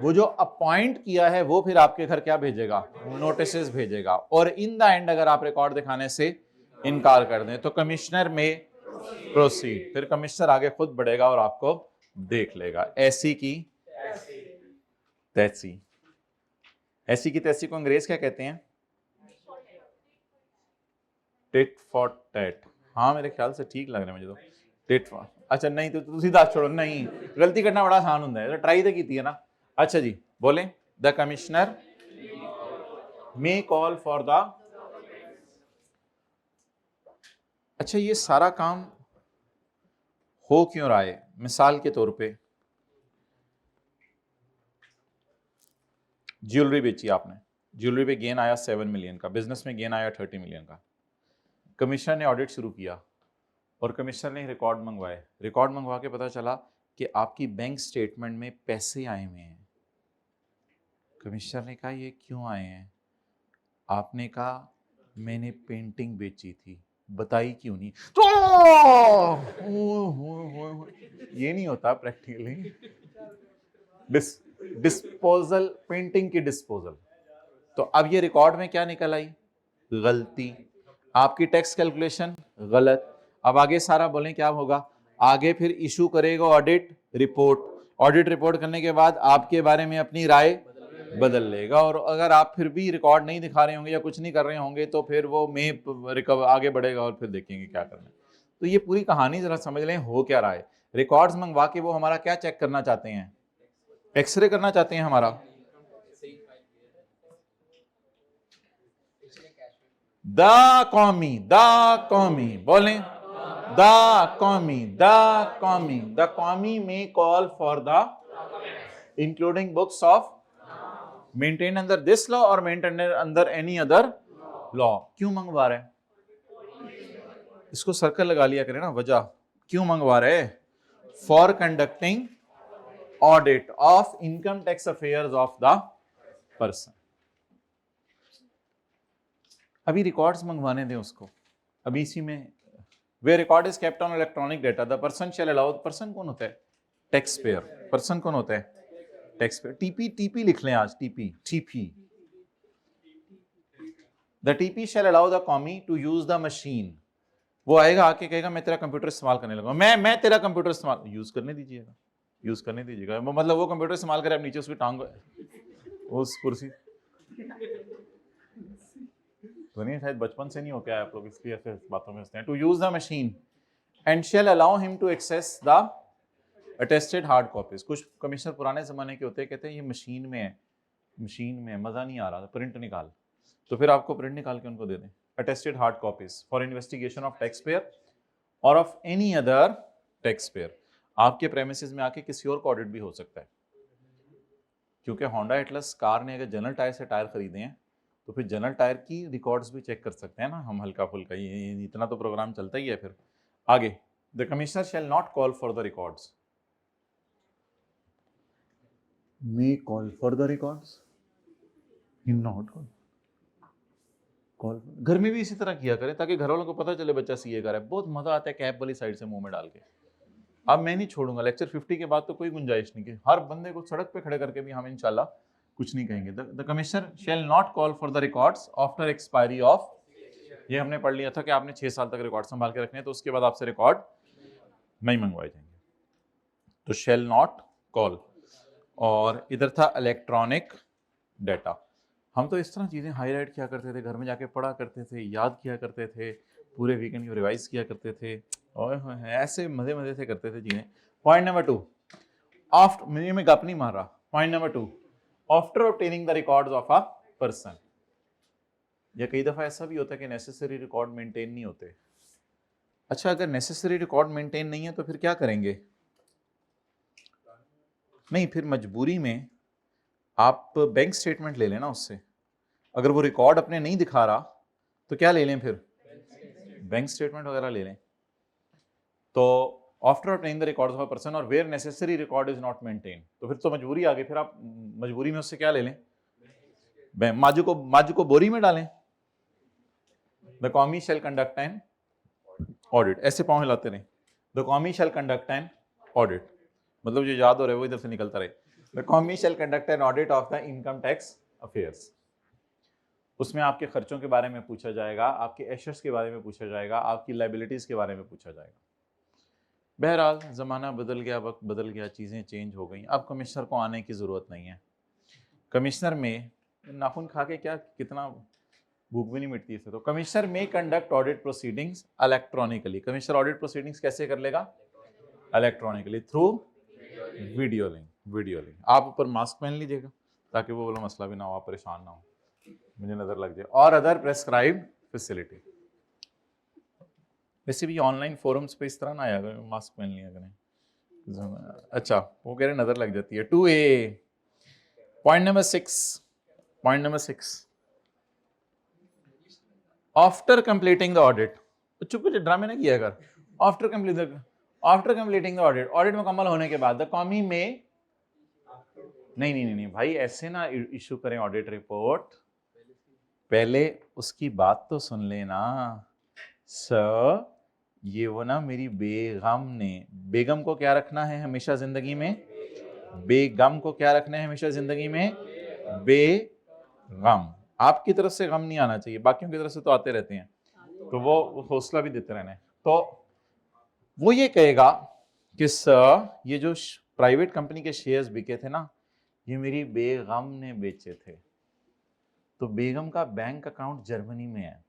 वो जो अपॉइंट किया है वो फिर आपके घर क्या भेजेगा? नोटिस भेजेगा। और इन द एंड अगर आप रिकॉर्ड दिखाने से इनकार कर दें तो कमिश्नर में प्रोसीड, फिर कमिश्नर आगे खुद बढ़ेगा और आपको देख लेगा। ऐसी की तैसी, ऐसी की तैसी को अंग्रेज क्या कहते हैं? Tit for tat. हाँ मेरे ख्याल से ठीक लग रहा है मुझे तो, टिट फॉर। अच्छा नहीं तो सीधा छोड़ो, नहीं गलती करना बड़ा आसान होता है, तो ट्राई तो की है ना। अच्छा जी बोले, the commissioner may call for the, अच्छा ये सारा काम हो क्यों रहा है? मिसाल के तौर पे ज्वेलरी बेची आपने, ज्वेलरी पे गेन आया 7 मिलियन का, बिजनेस में गेन आया 30 मिलियन का। कमिश्नर ने ऑडिट शुरू किया और कमिश्नर ने रिकॉर्ड मंगवाए। रिकॉर्ड मंगवा के पता चला कि आपकी बैंक स्टेटमेंट में पैसे आए हुए हैं। कमिश्नर ने कहा ये क्यों आए हैं? आपने कहा मैंने पेंटिंग बेची थी, बताई क्यों नहीं? तो ये नहीं होता प्रैक्टिकली। डिस्पोजल, पेंटिंग की डिस्पोजल। तो अब ये रिकॉर्ड में क्या निकल आई? गलती। आपकी टैक्स कैलकुलेशन गलत। अब आगे सारा बोलें क्या होगा? आगे फिर इशू करेगा ऑडिट रिपोर्ट। ऑडिट रिपोर्ट करने के बाद आपके बारे में अपनी राय बदल लेगा, और अगर आप फिर भी रिकॉर्ड नहीं दिखा रहे होंगे या कुछ नहीं कर रहे होंगे तो फिर वो रिकवर आगे बढ़ेगा और फिर देखेंगे क्या करना है। तो ये पूरी कहानी जरा समझ लें हो क्या रहा है। रिकॉर्ड्स मंगवा के वो हमारा क्या चेक करना चाहते हैं? एक्सरे करना चाहते हैं हमारा। द कौमी बोलें, द कौमी may call for the including books of maintain under this law और maintain under any other law. क्यों मंगवा रहे हैं? इसको सर्कल लगा लिया करें ना, वजह क्यों मंगवा रहे? For conducting audit of income tax affairs of the person. अभी रिकॉर्ड्स मंगवाने दें उसको। अभी इसी में where record is kept on electronic data the person shall allow. Person कौन होता है? Tax payer. पर्सन कौन होता है? Tax payer. टीपी लिख लें आज, TP. The TP shall allow the कॉमी टू यूज द मशीन। वो आएगा आके कहेगा मैं तेरा कंप्यूटर इस्तेमाल करने लगा, मैं तेरा कंप्यूटर इस्तेमाल यूज करने दीजिएगा। मतलब वो कंप्यूटर इस्तेमाल करे, आप नीचे उसकी टांग उस कुर्सी तो नहीं, शायद बचपन से नहीं हो क्या आप लोग, इसलिए ऐसे बातों में हंसते हैं। To use the machine and shall allow him to access the attested hard copies. कुछ कमिश्नर पुराने जमाने के होते हैं, कहते हैं ये मशीन में है, मजा नहीं आ रहा, प्रिंट निकाल। तो फिर आपको प्रिंट निकाल के उनको दे दें। Attested hard copies for investigation of tax payer or of any other tax payer. आपके प्रेमिसेस में आके किसी और को ऑडिट भी हो सकता है, क्योंकि होंडा एटलस कार ने अगर जनरल टायर से टायर खरीदे हैं तो फिर जनरल टायर की रिकॉर्ड्स भी चेक कर सकते हैं ना हम, हल्का फुल्का, ये इतना तो प्रोग्राम चलता ही है। फिर आगे, the commissioner shall not call for the records. May call for the records, not call. घर में भी इसी तरह किया करें ताकि घर वालों को पता चले बच्चा सीए कर रहा है। बहुत मजा आता है कैप वाली साइड से मुंह में डाल के। अब मैं नहीं छोड़ूंगा, लेक्चर 50 के बाद तो कोई गुंजाइश नहीं की। हर बंदे को सड़क पे खड़े करके भी हम इंशाल्लाह कुछ नहीं कहेंगे। The commissioner shall not call for the records after expiry of. ये हमने पढ़ लिया था कि आपने 6 साल तक रिकॉर्ड संभाल के रखने हैं, तो उसके बाद आपसे रिकॉर्ड नहीं मंगवाए जाएंगे। तो शैल नॉट कॉल। और इधर था इलेक्ट्रॉनिक डेटा। हम तो इस तरह चीज़ें हाईलाइट किया करते थे, घर में जाके पढ़ा करते थे, याद किया करते थे, पूरे वीकेंड की रिवाइज किया करते थे, और ऐसे मज़े से करते थे चीज़ें। पॉइंट नंबर 2, आफ्टर, मैं गप नहीं मार रहा। Point number 2, after obtaining the records of a person. या कई दफ़ा ऐसा भी होता है कि नेसेसरी रिकॉर्ड मेंटेन नहीं होते। अच्छा, अगर नेसेसरी रिकॉर्ड मेंटेन नहीं है तो फिर क्या करेंगे? नहीं, फिर मजबूरी में आप बैंक स्टेटमेंट ले लेना उससे। अगर वो रिकॉर्ड अपने नहीं दिखा रहा तो क्या ले लें? फिर बैंक स्टेटमेंट वगैरह ले लें। तो after obtaining the records of a person or where necessary record is not maintain, तो फिर तो मजबूरी आ गई। फिर आप मजबूरी में उससे क्या ले लें? माजू को बोरी में डालें। द कॉमी शैल कंडक्ट एन ऑडिट। ऐसे पाँव हिलाते रहे। द कॉमी शैल कंडक्ट एन ऑडिट, मतलब जो याद हो रहा है वो इधर से निकलता रहे। द कॉमी shall conduct an audit of the income tax affairs. उसमें आपके खर्चों के बारे में पूछा जाएगा, आपके एसेट्स के बारे में पूछा जाएगा, आपकी लाइबिलिटीज के बारे में पूछा जाएगा। बहरहाल ज़माना बदल गया, वक्त बदल गया, चीज़ें चेंज हो गई। अब कमिश्नर को आने की ज़रूरत नहीं है। कमिश्नर में नाखून खा के क्या, कितना भूख भी नहीं मिटती इससे। तो कमिश्नर में conduct audit proceedings electronically. Commissioner audit proceedings कैसे कर लेगा? Electronically, through video link. आप ऊपर मास्क पहन लीजिएगा ताकि वो वाला मसला भी ना हो, आप परेशान ना हो, मुझे नजर लग जाए। और अदर प्रेस्क्राइब्ड फैसिलिटी। वैसे भी ऑनलाइन फोरम्स पे इस तरह ना आया करें, मास्क पहन लिया करें। अच्छा, वो कह रहे नजर लग जाती है। 2A, point number 6, after completing the audit, चुप कर ड्रामे ना किया कर, after completing the audit, audit मुकम्मल होने के बाद द कॉमी में, नहीं भाई ऐसे ना इशू करें ऑडिट रिपोर्ट, पहले उसकी बात तो सुन लेना सर। ये वो ना मेरी बेगम ने, बेगम को क्या रखना है हमेशा जिंदगी में, बेगम को क्या रखना है हमेशा जिंदगी में, बेगम। आपकी तरफ से गम नहीं आना चाहिए, बाकियों की तरफ से तो आते रहते हैं, तो वो हौसला भी देते रहना है। तो वो ये कहेगा कि सर ये जो प्राइवेट कंपनी के शेयर्स बिके थे ना, ये मेरी बेगम ने बेचे थे, तो बेगम का बैंक अकाउंट जर्मनी में है,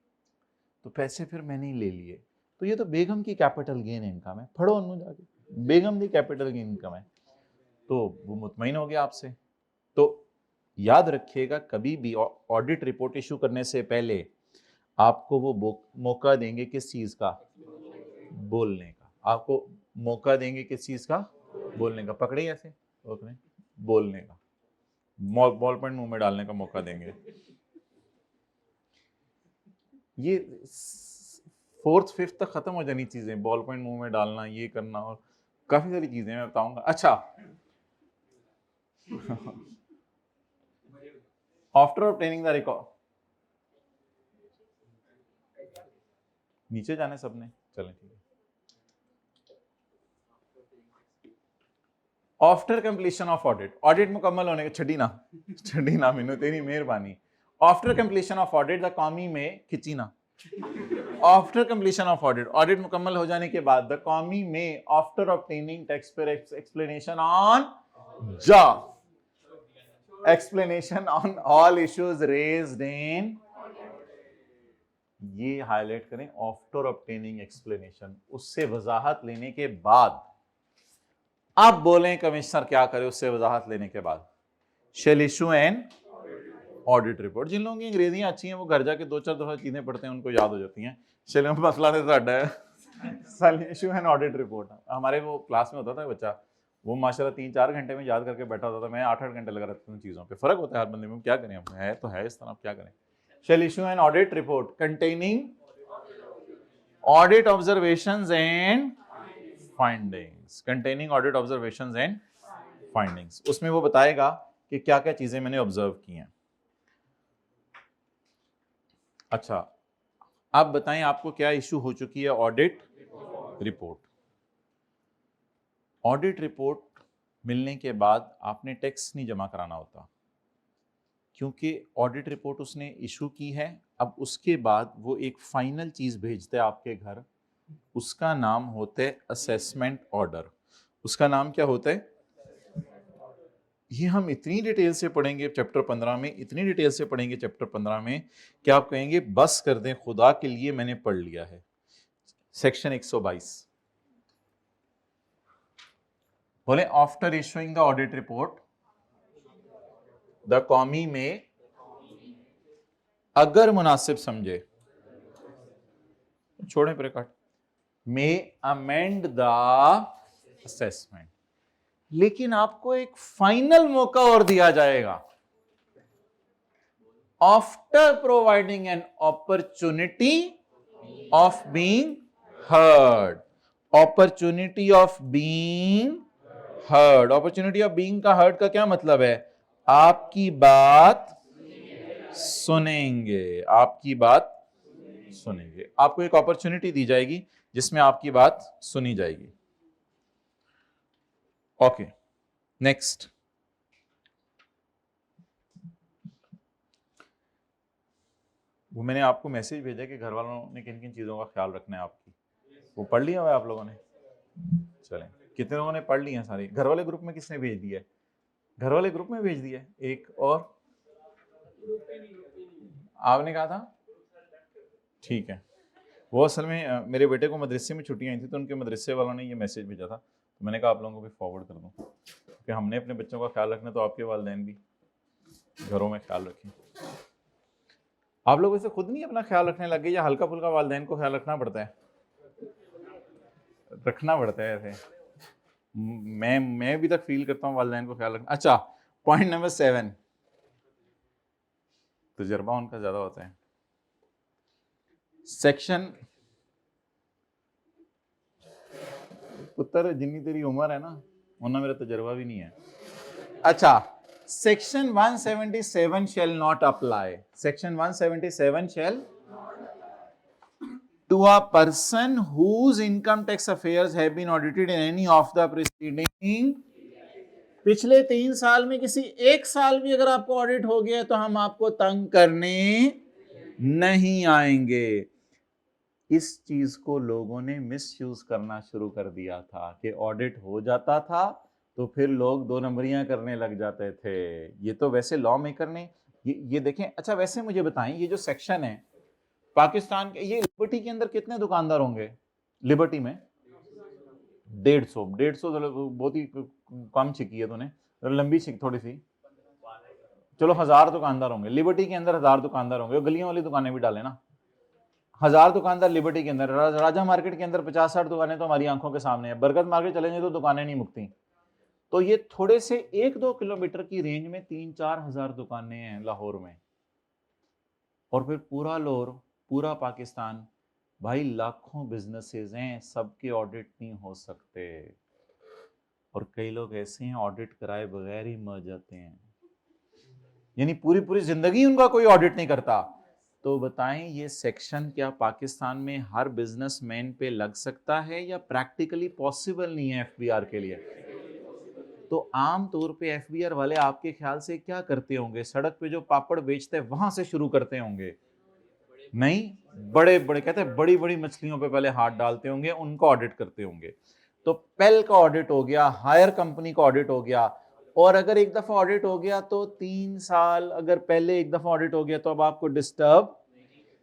तो पैसे फिर मैंने ही ले लिए, तो ये तो बेगम की कैपिटल गेन इनकम है, पढ़ो अनु जाके, बेगम की कैपिटल गेन इनकम है, तो वो मुतमईन हो गया आपसे। तो याद रखिएगा कभी भी ऑडिट रिपोर्ट इशू करने से पहले आपको वो मौका देंगे किस चीज का, बोलने का, आपको मौका देंगे किस चीज का, बोलने का, पकड़े ऐसे बोलने का, बॉल पॉइंट मुंह में डालने का मौका देंगे। ये 4th 5th तक खत्म हो जानी चीजें, बॉल पॉइंट मुंह में डालना, ये करना, और काफी सारी चीजें मैं बताऊंगा। अच्छा आफ्टर ऑब्टेनिंग द रिकॉर्ड, नीचे जाने सबने, चलें ठीक है। After completion of audit, audit मुकम्मल होने के, छड़ी ना मीनू तेरी मेहरबानी, after completion of audit the कॉमी में खिंची ना, after completion of audit, audit मुकम्मल हो जाने के बाद द कॉमी may after obtaining tax payer explanation on जा, explanation on all issues raised in, ये हाईलाइट करें, आफ्टर ऑब्टेनिंग एक्सप्लेनेशन, उससे वजाहत लेने के बाद। आप बोलें कमिश्नर क्या करे उससे वजाहत लेने के बाद, shall issue an audit report. जिन लोगों की अंग्रेजियां अच्छी हैं वो घर जाके 2-4 दफा चीजें पढ़ते हैं, उनको याद हो जाती हैं। चलो मसला तो साडा है इशू एन ऑडिट रिपोर्ट। हमारे वो क्लास में होता था बच्चा, वो माशाल्लाह 3-4 घंटे में याद करके बैठा होता था, मैं 8-8 घंटे लगा रहता था चीजों पे। फर्क होता है हर बंदे में, क्या करें, हम है तो है इस तरह, क्या करें। Shall issue an audit report containing audit observations and findings, containing audit observations and findings, उसमें वो बताएगा कि क्या क्या चीजें मैंने ऑब्जर्व की हैं। अच्छा आप बताएं आपको क्या इशू हो चुकी है, ऑडिट रिपोर्ट। ऑडिट रिपोर्ट मिलने के बाद आपने टैक्स नहीं जमा कराना होता, क्योंकि ऑडिट रिपोर्ट उसने इशू की है। अब उसके बाद वो एक फाइनल चीज भेजते हैं आपके घर, उसका नाम होता है असेसमेंट ऑर्डर। उसका नाम क्या होता है, ये हम इतनी डिटेल से पढ़ेंगे चैप्टर 15 में, इतनी डिटेल से पढ़ेंगे चैप्टर 15 में कि आप कहेंगे बस कर दें, खुदा के लिए मैंने पढ़ लिया है। सेक्शन 122 बोले, after issuing the audit report the कॉमी में अगर मुनासिब समझे, छोड़ें प्रिकॉट, में अमेंड द असेसमेंट, लेकिन आपको एक फाइनल मौका और दिया जाएगा। After providing an opportunity of being heard, opportunity of being heard, opportunity of being का हर्ड का क्या मतलब है, आपकी बात सुनेंगे, आपकी बात सुनेंगे। आपको एक अपॉर्चुनिटी दी जाएगी जिसमें आपकी बात सुनी जाएगी। ओके नेक्स्ट, वो मैंने आपको मैसेज भेजा कि घर वालों ने किन किन चीजों का ख्याल रखना है आपकी, वो पढ़ लिया हुआ है आप लोगों ने? चलें, कितने लोगों ने पढ़ लिया सारे? घर वाले ग्रुप में किसने भेज दिया है? घर वाले ग्रुप में भेज दिया है एक, और आपने कहा था ठीक है। वो असल में मेरे बेटे को मदरसे में छुट्टियां आई थी, तो उनके मदरसे वालों ने ये मैसेज भेजा था, तो मैंने कहा आप लोगों को भी फॉरवर्ड कर दूं, क्योंकि हमने अपने बच्चों का ख्याल रखना, तो आपके वालिदैन भी घरों में ख्याल रखें। आप लोग वैसे खुद नहीं अपना ख्याल रखने लगे, या हल्का फुल्का वालिदैन को ख्याल रखना पड़ता है? रखना पड़ता है ऐसे। मैं भी तक फील करता हूँ वालिदैन को ख्याल रखना। अच्छा पॉइंट नंबर 7, तजर्बा उनका ज्यादा होता है। सेक्शन, पुत्र जिन्नी तेरी उम्र है ना उन्ना मेरा तजर्बा भी नहीं है। अच्छा, section 177 shall not apply. Section 177 shall to a person whose income tax affairs have been audited in any of the preceding, पिछले 3 साल में किसी एक साल भी अगर आपको ऑडिट हो गया तो हम आपको तंग करने नहीं आएंगे। इस चीज को लोगों ने मिसयूज करना शुरू कर दिया था कि ऑडिट हो जाता था तो फिर लोग 2 नंबरियां करने लग जाते थे। ये तो वैसे लॉ मेकर ने ये देखें। अच्छा, वैसे मुझे बताएं, ये जो सेक्शन है पाकिस्तान के, ये लिबर्टी के अंदर कितने दुकानदार होंगे? लिबर्टी में 150 बहुत ही कम छिकी है तूने, लंबी छिक थोड़ी सी। चलो 1000 दुकानदार होंगे लिबर्टी के अंदर, 1000 दुकानदार होंगे, गलियों वाली दुकानें भी डालें ना। 1000 दुकानदार लिबर्टी के अंदर, राजा मार्केट के अंदर 50-60 दुकानें तो हमारी आंखों के सामने है। बरकत मार्केट चले जाए तो दुकानें नहीं मुकती। तो ये थोड़े से 1-2 किलोमीटर की रेंज में 3-4 हजार दुकानें हैं लाहौर में। और फिर पूरा लाहौर, पूरा पाकिस्तान, भाई लाखों बिजनेसेस हैं, सबके ऑडिट नहीं हो सकते। और कई लोग ऐसे हैं ऑडिट कराए बगैर ही मर जाते हैं, यानी पूरी पूरी जिंदगी उनका कोई ऑडिट नहीं करता। तो बताएं, ये सेक्शन क्या पाकिस्तान में हर बिजनेसमैन पे लग सकता है या प्रैक्टिकली पॉसिबल नहीं है एफबीआर के लिए? तो आम तौर पे एफबीआर वाले आपके ख्याल से क्या करते होंगे? सड़क पे जो पापड़ बेचते हैं वहां से शुरू करते होंगे? नहीं, बड़े बड़े कहते हैं बड़ी बड़ी मछलियों पे पहले हाथ डालते होंगे, उनको ऑडिट करते होंगे। तो पेल का ऑडिट हो गया, हायर कंपनी का ऑडिट हो गया। और अगर एक दफा ऑडिट हो गया तो 3 साल, अगर पहले एक दफा ऑडिट हो गया तो अब आपको डिस्टर्ब।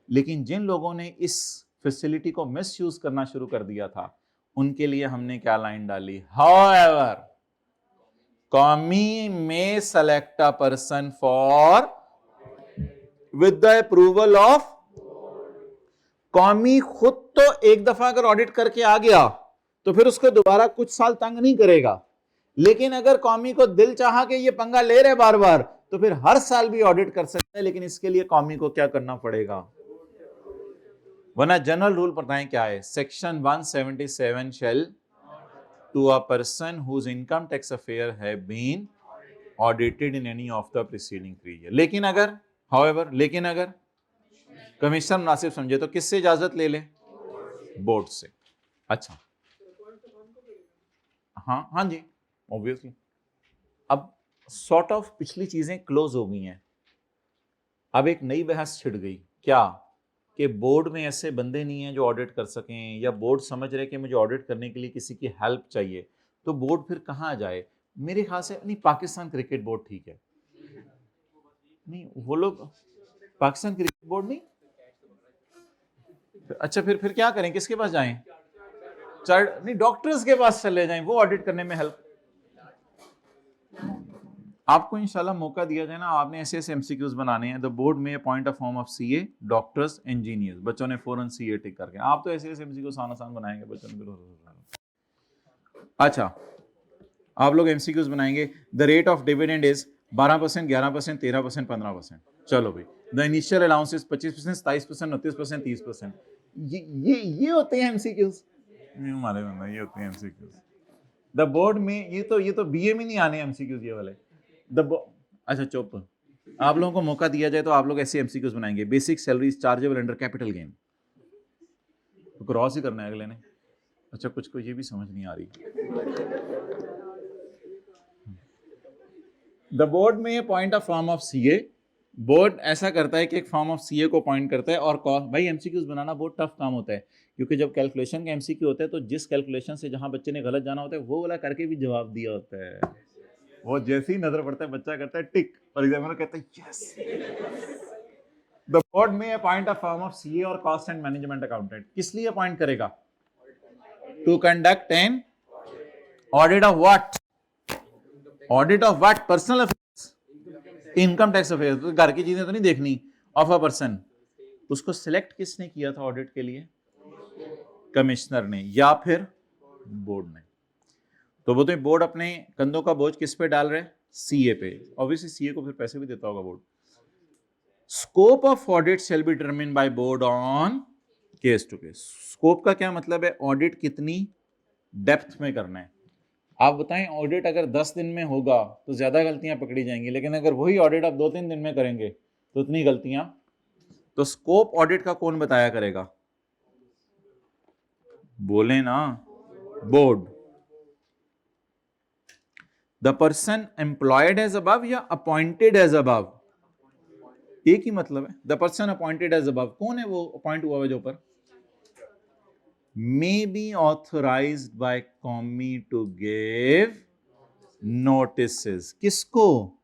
लेकिन जिन लोगों ने इस फैसिलिटी को मिसयूज करना शुरू कर दिया था, उनके लिए हमने क्या लाइन डाली? हाउएवर कौमी में select a person for with the approval of. कौमी खुद तो एक दफा अगर ऑडिट करके आ गया तो फिर उसको दोबारा कुछ साल तंग नहीं करेगा। लेकिन अगर कौमी को दिल चाहा कि ये पंगा ले रहे बार बार, तो फिर हर साल भी ऑडिट कर सकते हैं। लेकिन इसके लिए कौमी को क्या करना पड़ेगा? वरना जनरल रूल बताएं क्या है? Section 177 shall to a person whose income tax affair have been audited in any of the preceding 3 year. लेकिन अगर हाउएवर, लेकिन अगर कमिश्नर मुनासिब समझे तो किससे इजाजत ले ले? बोर्ड से। अच्छा, हाँ जी, ऑब्वियसली। अब सॉर्ट ऑफ पिछली चीजें क्लोज हो गई हैं, अब एक नई बहस छिड़ गई। क्या? कि बोर्ड में ऐसे बंदे नहीं हैं जो ऑडिट कर सकें, या बोर्ड समझ रहे कि मुझे ऑडिट करने के लिए किसी की हेल्प चाहिए। तो बोर्ड फिर कहाँ जाए? मेरे ख्याल से नहीं, पाकिस्तान क्रिकेट बोर्ड ठीक है। नहीं, वो लोग पाकिस्तान क्रिकेट बोर्ड नहीं। अच्छा, फिर क्या करें? किसके पास जाएं? नहीं, डॉक्टर्स के पास चले जाएं, वो ऑडिट करने में हेल्प। आपको इंशाल्लाह मौका दिया जाए ना, आपने ऐसे ऐसे एमसीक्यूज बनाने हैं। द बोर्ड में appoint a form of CA, doctors, engineers. बच्चों ने फौरन सीए टिक करके, आप तो ऐसे ऐसे एमसीक्यू आसान बनाएंगे, बच्चों ने। अच्छा, आप लोग एमसीक्यूज बनाएंगे। The rate of dividend is 12%, 11%, 13%, 15%। चलो भाई, द इनिशियल अलाउंस इज 25%, 27%, 29%, 30%। ये होते हैं एमसीक्यूज। हमारे बंदा ये होते हैं एमसीक्यूज। द बोर्ड में ये तो बीए में नहीं आने एमसीक्यूज ये वाले। अच्छा चुप, आप लोगों को मौका दिया जाए तो आप लोग ऐसे एमसीक्यूज बनाएंगे। Basic salary is chargeable under capital gain. तो क्रॉस ही करना है अगले ने। अच्छा, कुछ को ये भी समझ नहीं आ रही। द बोर्ड में appoint a form of CA. Board ऐसा करता है कि एक फॉर्म ऑफ सीए को अपॉइंट करता है। और भाई एमसीक्यूज बनाना बहुत टफ काम होता है, क्योंकि जब कैलकुलेशन का एमसीक्यू होता है तो जिस कैलकुलेशन से जहां बच्चे ने गलत जाना होता है वो वाला करके भी जवाब दिया होता है। वो जैसे ही नजर पड़ता है बच्चा करता है टिक, और एग्जामिनर कहता है यस। द बोर्ड में appoint a firm of CA और कॉस्ट एंड मैनेजमेंट अकाउंटेंट। किस लिए अपॉइंट करेगा? To conduct an audit of what? Audit of what? Personal affairs, income tax affairs. तो घर की चीजें तो नहीं देखनी ऑफ अ पर्सन। उसको सिलेक्ट किसने किया था ऑडिट के लिए? कमिश्नर ने या फिर बोर्ड ने। तो वो तो बोर्ड अपने कंधों का बोझ किस पे डाल रहे हैं? सीए पे। ऑब्वियसली सीए को फिर पैसे भी देता होगा board. Scope of audit shall be determined by board on case to case. Scope का क्या मतलब है? ऑडिट कितनी डेप्थ में करना है। आप बताएं, ऑडिट अगर 10 दिन में होगा तो ज्यादा गलतियां पकड़ी जाएंगी, लेकिन अगर वही ऑडिट आप 2-3 दिन में करेंगे तो उतनी गलतियां। तो स्कोप ऑडिट का कौन बताया करेगा? बोले ना, board. The person employed as above या अपॉइंटेड एज अबव, एक ही मतलब है। The person appointed as above, कौन है वो अपॉइंट हुआ है जो ऊपर? मे बी ऑथराइज्ड बाय कॉमी टू गिव नोटिसेस। किसको?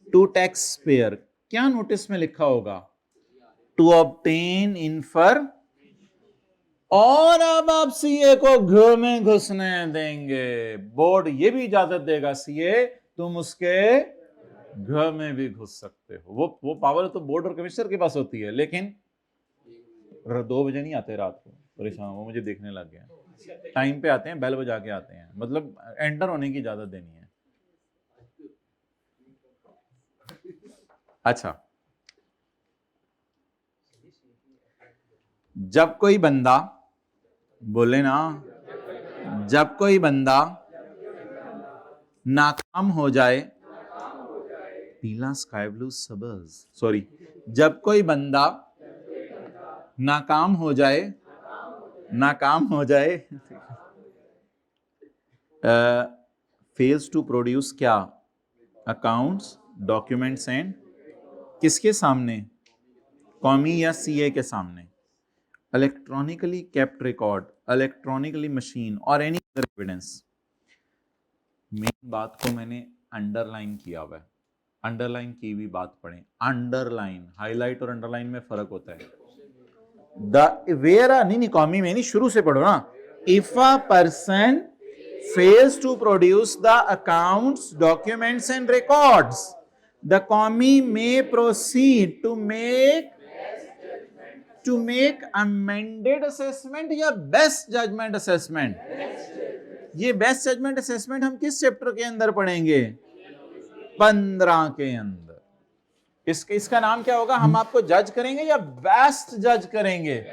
To tax payer. क्या नोटिस में लिखा होगा? टू ऑब्टेन इन्फर। और अब आप सीए को घर में घुसने देंगे? बोर्ड ये भी इजाजत देगा, सीए तुम उसके घर में भी घुस सकते हो। वो पावर तो बोर्ड और कमिश्नर के पास होती है, लेकिन 2 बजे नहीं आते रात को, परेशान। वो मुझे देखने लग गया, टाइम पे आते हैं, बेल बजा के आते हैं, मतलब एंटर होने की इजाजत देनी है। अच्छा, जब कोई बंदा, बोले ना, जब कोई बंदा नाकाम हो जाए, पीला स्काई ब्लू सबज, सॉरी, जब कोई बंदा नाकाम हो जाए, नाकाम हो जाए, फेल्स टू प्रोड्यूस क्या? अकाउंट्स, डॉक्यूमेंट्स एंड, किसके सामने? कौमी या सीए के सामने। Electronically kept record, electronically machine और एनी अदर एविडेंस। मेन बात को मैंने अंडरलाइन किया हुआ है, अंडरलाइन की हुई बात पढ़ें। अंडरलाइन, हाईलाइट और अंडरलाइन में फर्क होता है। द वेयर, नहीं कॉमी में नहीं, शुरू से पढ़ो ना। If a person fails to produce the accounts, documents and records, the commie may proceed to make amended assessment या best judgment assessment। ये best judgment assessment हम किस चैप्टर के अंदर पढ़ेंगे? 15 के अंदर। इसका नाम क्या होगा? हम आपको जज करेंगे या बेस्ट जज करेंगे?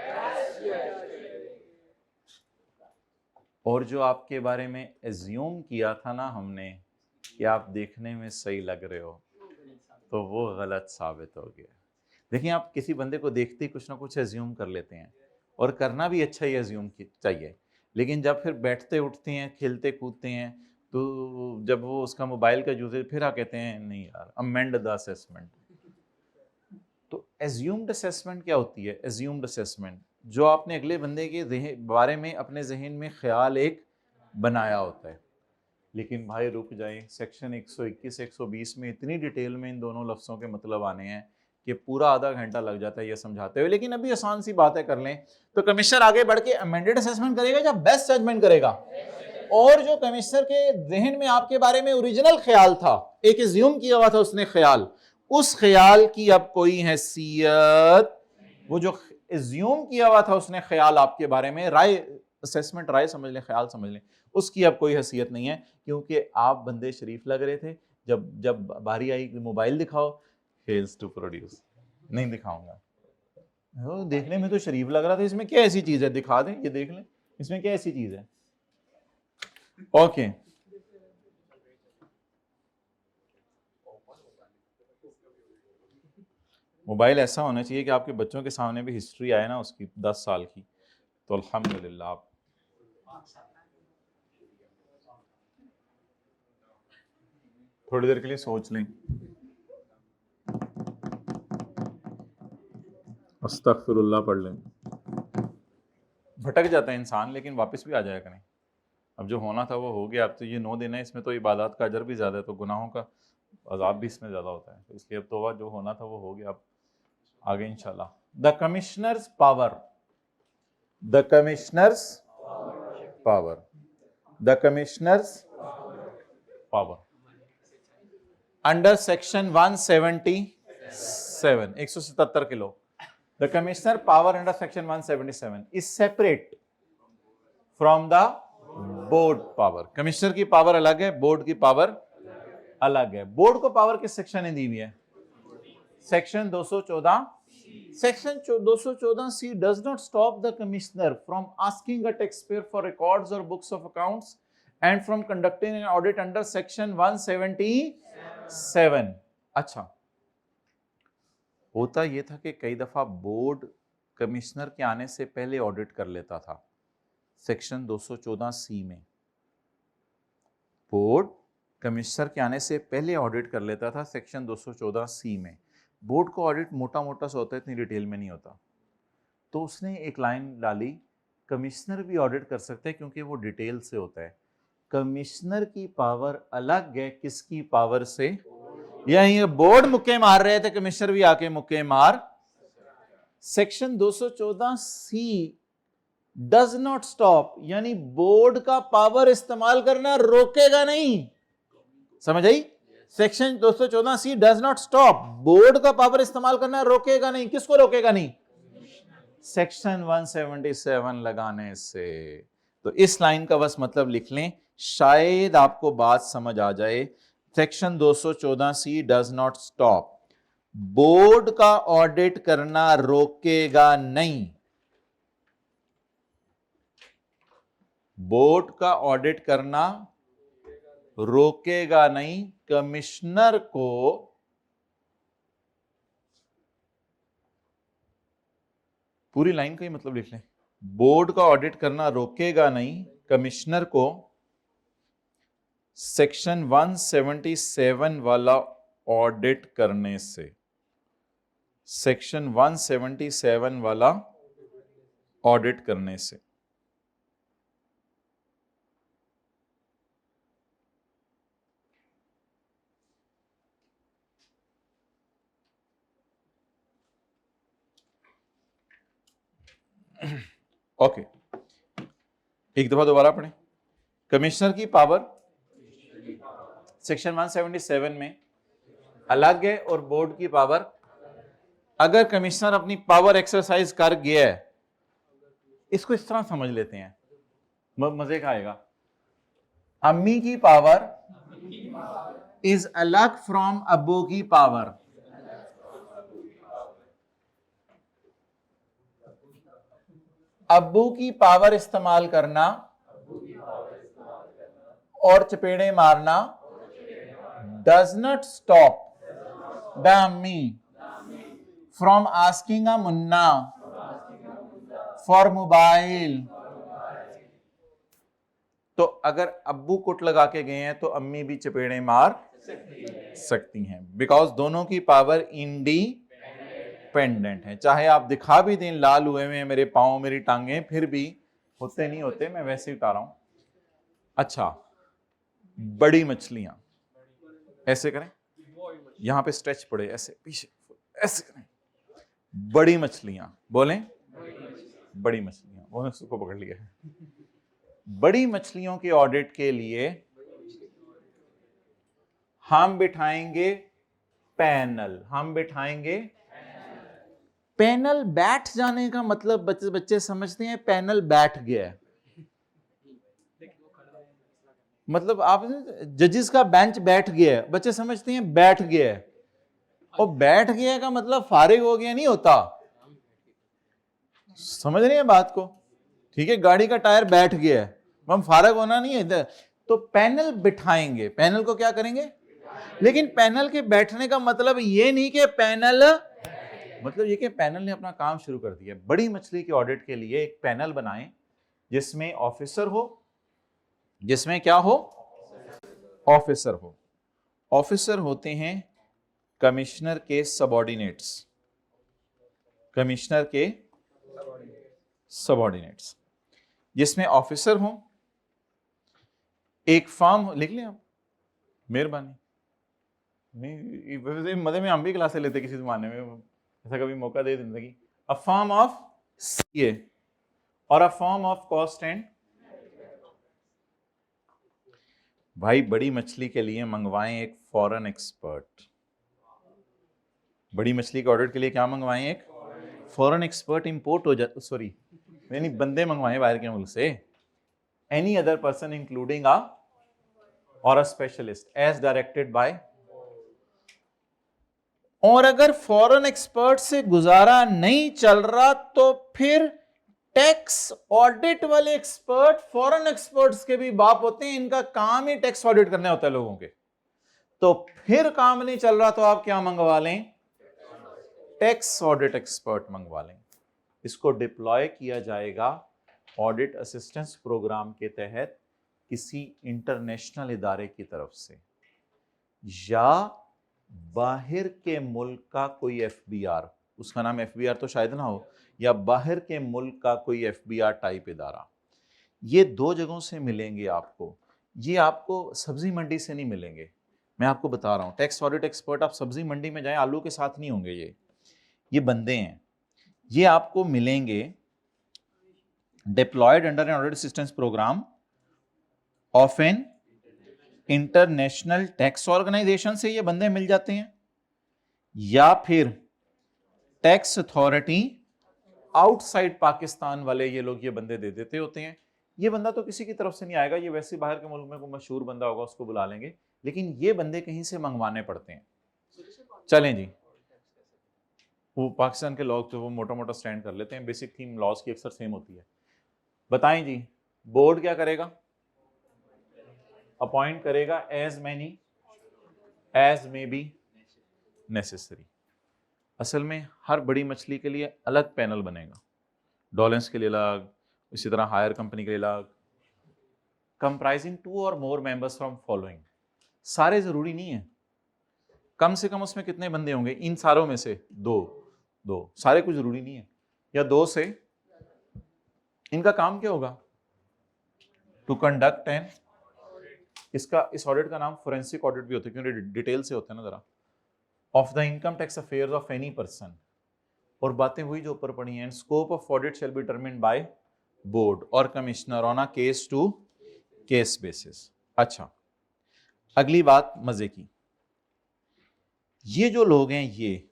और जो आपके बारे में एज्यूम किया था ना हमने कि आप देखने में सही लग रहे हो, तो वो गलत साबित हो गया। देखिए, आप किसी बंदे को देखते ही कुछ ना कुछ एज्यूम कर लेते हैं, और करना भी अच्छा ही एज्यूम चाहिए, लेकिन जब फिर बैठते उठते हैं, खेलते कूदते हैं, तो जब वो उसका मोबाइल का यूजेज, फिर आप कहते हैं नहीं यार, अमेंड द असेसमेंट। तो एज्यूम्ड असेसमेंट क्या होती है? एज्यूम्ड असेसमेंट जो आपने अगले बंदे के बारे में अपने जहन में ख्याल एक बनाया होता है। लेकिन भाई रुक जाएं, सेक्शन 121 120 में इतनी डिटेल में इन दोनों लफ्ज़ों के मतलब आने हैं कि पूरा आधा घंटा लग जाता है ये समझाते हुए। लेकिन अभी आसान सी बात है, कर लें। तो कमिश्नर आगे बढ़ के अमेंडेड असेसमेंट करेगा या बेस्ट जजमेंट करेगा? और जो कमिश्नर के जहन में आपके बारे में ओरिजिनल ख्याल था, एक एज्यूम किया हुआ था उसने ख्याल, उस ख्याल की अब कोई हैसियत, वो जो एज्यूम किया हुआ था उसने ख्याल आपके बारे में, राय, असेसमेंट, राय समझ लें, ख्याल समझ लें, उसकी अब कोई हैसियत नहीं है, क्योंकि आप बंदे शरीफ लग रहे थे। जब बारी आई मोबाइल दिखाओ, फेल्स टू प्रोड्यूस, नहीं दिखाऊंगा। देखने में तो शरीफ लग रहा था, इसमें क्या ऐसी चीज है? दिखा दें, ये देख लें, इसमें क्या ऐसी चीज है? ओके, मोबाइल ऐसा होना चाहिए कि आपके बच्चों के सामने भी हिस्ट्री आए ना उसकी 10 साल की, तो अल्हम्दुलिल्लाह। आप थोड़ी देर के लिए सोच लें, अस्तगफिरुल्लाह पढ़ लें। भटक जाता है इंसान, लेकिन वापस भी आ जाया करें। अब जो होना था वो हो गया, अब तो ये 9 दिन है, इसमें तो इबादत का अजर भी ज़्यादा है, तो गुनाहों का अजाब भी इसमें ज़्यादा होता है, तो इसलिए अब तौबा, जो होना था वो हो गया, अब आगे इंशाल्लाह। The commissioners power, the commissioners power, the commissioners power under section 177, 177 kilo. The commissioner power under section 177 is separate from the board power. Commissioner की पावर अलग है, बोर्ड की पावर अलग है। बोर्ड को पावर किस सेक्शन ने दी हुई है? Section 214 Section 214C does not stop the commissioner from asking a taxpayer for records or books of accounts and from conducting an audit under section 177. अच्छा, होता ये था कि कई दफा बोर्ड कमिश्नर के आने से पहले ऑडिट कर लेता था। सेक्शन 214C में बोर्ड कमिश्नर के आने से पहले ऑडिट कर लेता था। सेक्शन 214C में बोर्ड को ऑडिट मोटा मोटा सा होता है, इतनी डिटेल में नहीं होता। तो उसने एक लाइन डाली, कमिश्नर भी ऑडिट कर सकते हैं क्योंकि वो डिटेल से होता है। कमिश्नर की पावर अलग है किसकी पावर से? या ये बोर्ड मुक्के मार रहे थे, कमिश्नर भी आके मुक्के मार। Section 214C does not stop, यानी बोर्ड का पावर इस्तेमाल करना रोकेगा नहीं। समझ आई? Section 214C does not stop, board का पावर इस्तेमाल करना रोकेगा नहीं। किसको रोकेगा नहीं? सेक्शन 177 लगाने से। तो इस लाइन का बस मतलब लिख लें, शायद आपको बात समझ आ जाए। Section 214C does not stop, board का ऑडिट करना रोकेगा नहीं। बोर्ड का ऑडिट करना रोकेगा नहीं। कमिश्नर को पूरी लाइन का ही मतलब लिख लें, बोर्ड का ऑडिट करना रोकेगा नहीं कमिश्नर को सेक्शन 177 वाला ऑडिट करने से। सेक्शन 177 वाला ऑडिट करने से। ओके, एक दफा दोबारा पढ़ें। कमिश्नर की पावर सेक्शन 177 में अलग है और बोर्ड की पावर, अगर कमिश्नर अपनी पावर एक्सरसाइज कर गया है, इसको इस तरह समझ लेते हैं, मजे का आएगा। अम्मी की पावर इज अलग फ्रॉम अब्बू की पावर। अब्बू की पावर इस्तेमाल करना और चपेड़े मारना डज नॉट स्टॉप द अम्मी from asking a Munna for mobile. तो अगर अब्बू कुट लगा के गए हैं तो अम्मी भी चपेड़े मार सकती हैं, बिकॉज दोनों की पावर इंडिपेंडेंट है। चाहे आप दिखा भी दें लाल हुए में मेरे पांव मेरी टांगे, फिर भी होते नहीं होते, मैं वैसे ही उतार रहा हूं। अच्छा, बड़ी मछलियां ऐसे करें, यहां पे स्ट्रेच पड़े, ऐसे पीछे ऐसे करें। बड़ी मछलियां बोलें, बड़ी मछलियां बोले, उसको पकड़ लिया है। बड़ी मछलियों के ऑडिट के लिए हम बिठाएंगे पैनल। हम बिठाएंगे पैनल। बैठ जाने का मतलब बच्चे समझते हैं पैनल बैठ गया है, मतलब आप जजेस का बेंच बैठ गया है, बच्चे समझते हैं बैठ गया है। और बैठ गया का मतलब फारिग हो गया नहीं होता। समझ रहे हैं बात को? ठीक है, गाड़ी का टायर बैठ गया है, हम फारिग होना नहीं है इधर। तो पैनल बिठाएंगे। पैनल को क्या करेंगे? लेकिन पैनल के बैठने का मतलब ये नहीं कि पैनल, मतलब ये कि पैनल ने अपना काम शुरू कर दिया। बड़ी मछली के ऑडिट के लिए एक पैनल बनाएं जिसमें ऑफिसर हो, जिसमें क्या हो? ऑफिसर हो। ऑफिसर होते हैं कमिश्नर के सबऑर्डिनेट्स। कमिश्नर के सबऑर्डिनेट्स जिसमें ऑफिसर हो, एक फर्म, लिख लें आप, मेहरबानी। नहीं मजे में हम भी क्लासें लेते किसी जमाने में, ऐसा कभी मौका दे जिंदगी। अ फर्म ऑफ सीए और अ फर्म ऑफ कॉस्ट एंड। भाई बड़ी मछली के लिए मंगवाएं एक फॉरेन एक्सपर्ट। बड़ी मछली के ऑर्डर के लिए क्या मंगवाएं? एक फॉरेन एक्सपर्ट। इंपोर्ट हो जाता, सॉरी यानी बंदे मंगवाएं बाहर के मुल्क से। Any other person including a or a specialist as directed by और अगर फॉरेन एक्सपर्ट से गुजारा नहीं चल रहा तो फिर टैक्स ऑडिट वाले एक्सपर्ट फॉरेन एक्सपर्ट्स के भी बाप होते हैं, इनका काम ही टैक्स ऑडिट करने होता है लोगों के। तो फिर काम नहीं चल रहा तो आप क्या मंगवा लें, टैक्स ऑडिट एक्सपर्ट मंगवा लें। इसको डिप्लॉय किया जाएगा ऑडिट असिस्टेंस प्रोग्राम के तहत किसी इंटरनेशनल इदारे की तरफ से, या बाहर के मुल्क का कोई एफबीआर, उसका नाम एफबीआर तो शायद ना हो, या बाहर के मुल्क का कोई एफबीआर टाइप इदारा। ये दो जगहों से मिलेंगे आपको। ये आपको सब्जी मंडी से नहीं मिलेंगे, मैं आपको बता रहा हूं। टैक्स ऑडिट एक्सपर्ट आप सब्जी मंडी में जाएं, आलू के साथ नहीं होंगे। ये बंदे हैं, ये आपको मिलेंगे deployed under an audit assistance programme of an international tax organisation से ये बंदे मिल जाते हैं, या फिर टैक्स अथॉरिटी आउटसाइड पाकिस्तान वाले ये लोग ये बंदे दे देते होते हैं। ये बंदा तो किसी की तरफ से नहीं आएगा, ये वैसे बाहर के मुल्क में कोई मशहूर बंदा होगा उसको बुला लेंगे, लेकिन ये बंदे कहीं से मंगवाने पड़ते हैं। चलें जी, वो पाकिस्तान के लॉ तो वो मोटा मोटा स्टैंड कर लेते हैं, बेसिक थीम लॉज की अक्सर सेम होती है। बताएं जी, बोर्ड क्या करेगा, अपॉइंट करेगा as many as may be necessary. असल में हर बड़ी मछली के लिए अलग पैनल बनेगा, डॉलेंस के लिए अलग, इसी तरह हायर कंपनी के लिए अलग, कंप्राइजिंग 2 और मोर मेंबर्स फ्रॉम फॉलोइंग। सारे जरूरी नहीं है, कम से कम उसमें कितने बंदे होंगे, इन सारों में से दो, सारे कुछ जरूरी नहीं है, या 2 से। इनका काम क्या होगा, टू कंडक्ट एन, इस ऑडिट का नाम फोरेंसिक ऑडिट भी होता है क्योंकि डिटेल से होता है ना जरा, of the income tax affairs of any person. और बातें हुई जो ऊपर पढ़ी हैं, scope of audit shall be determined by board or commissioner on a case to case basis. अच्छा, अगली बात मजे की, ये जो लोग हैं ये,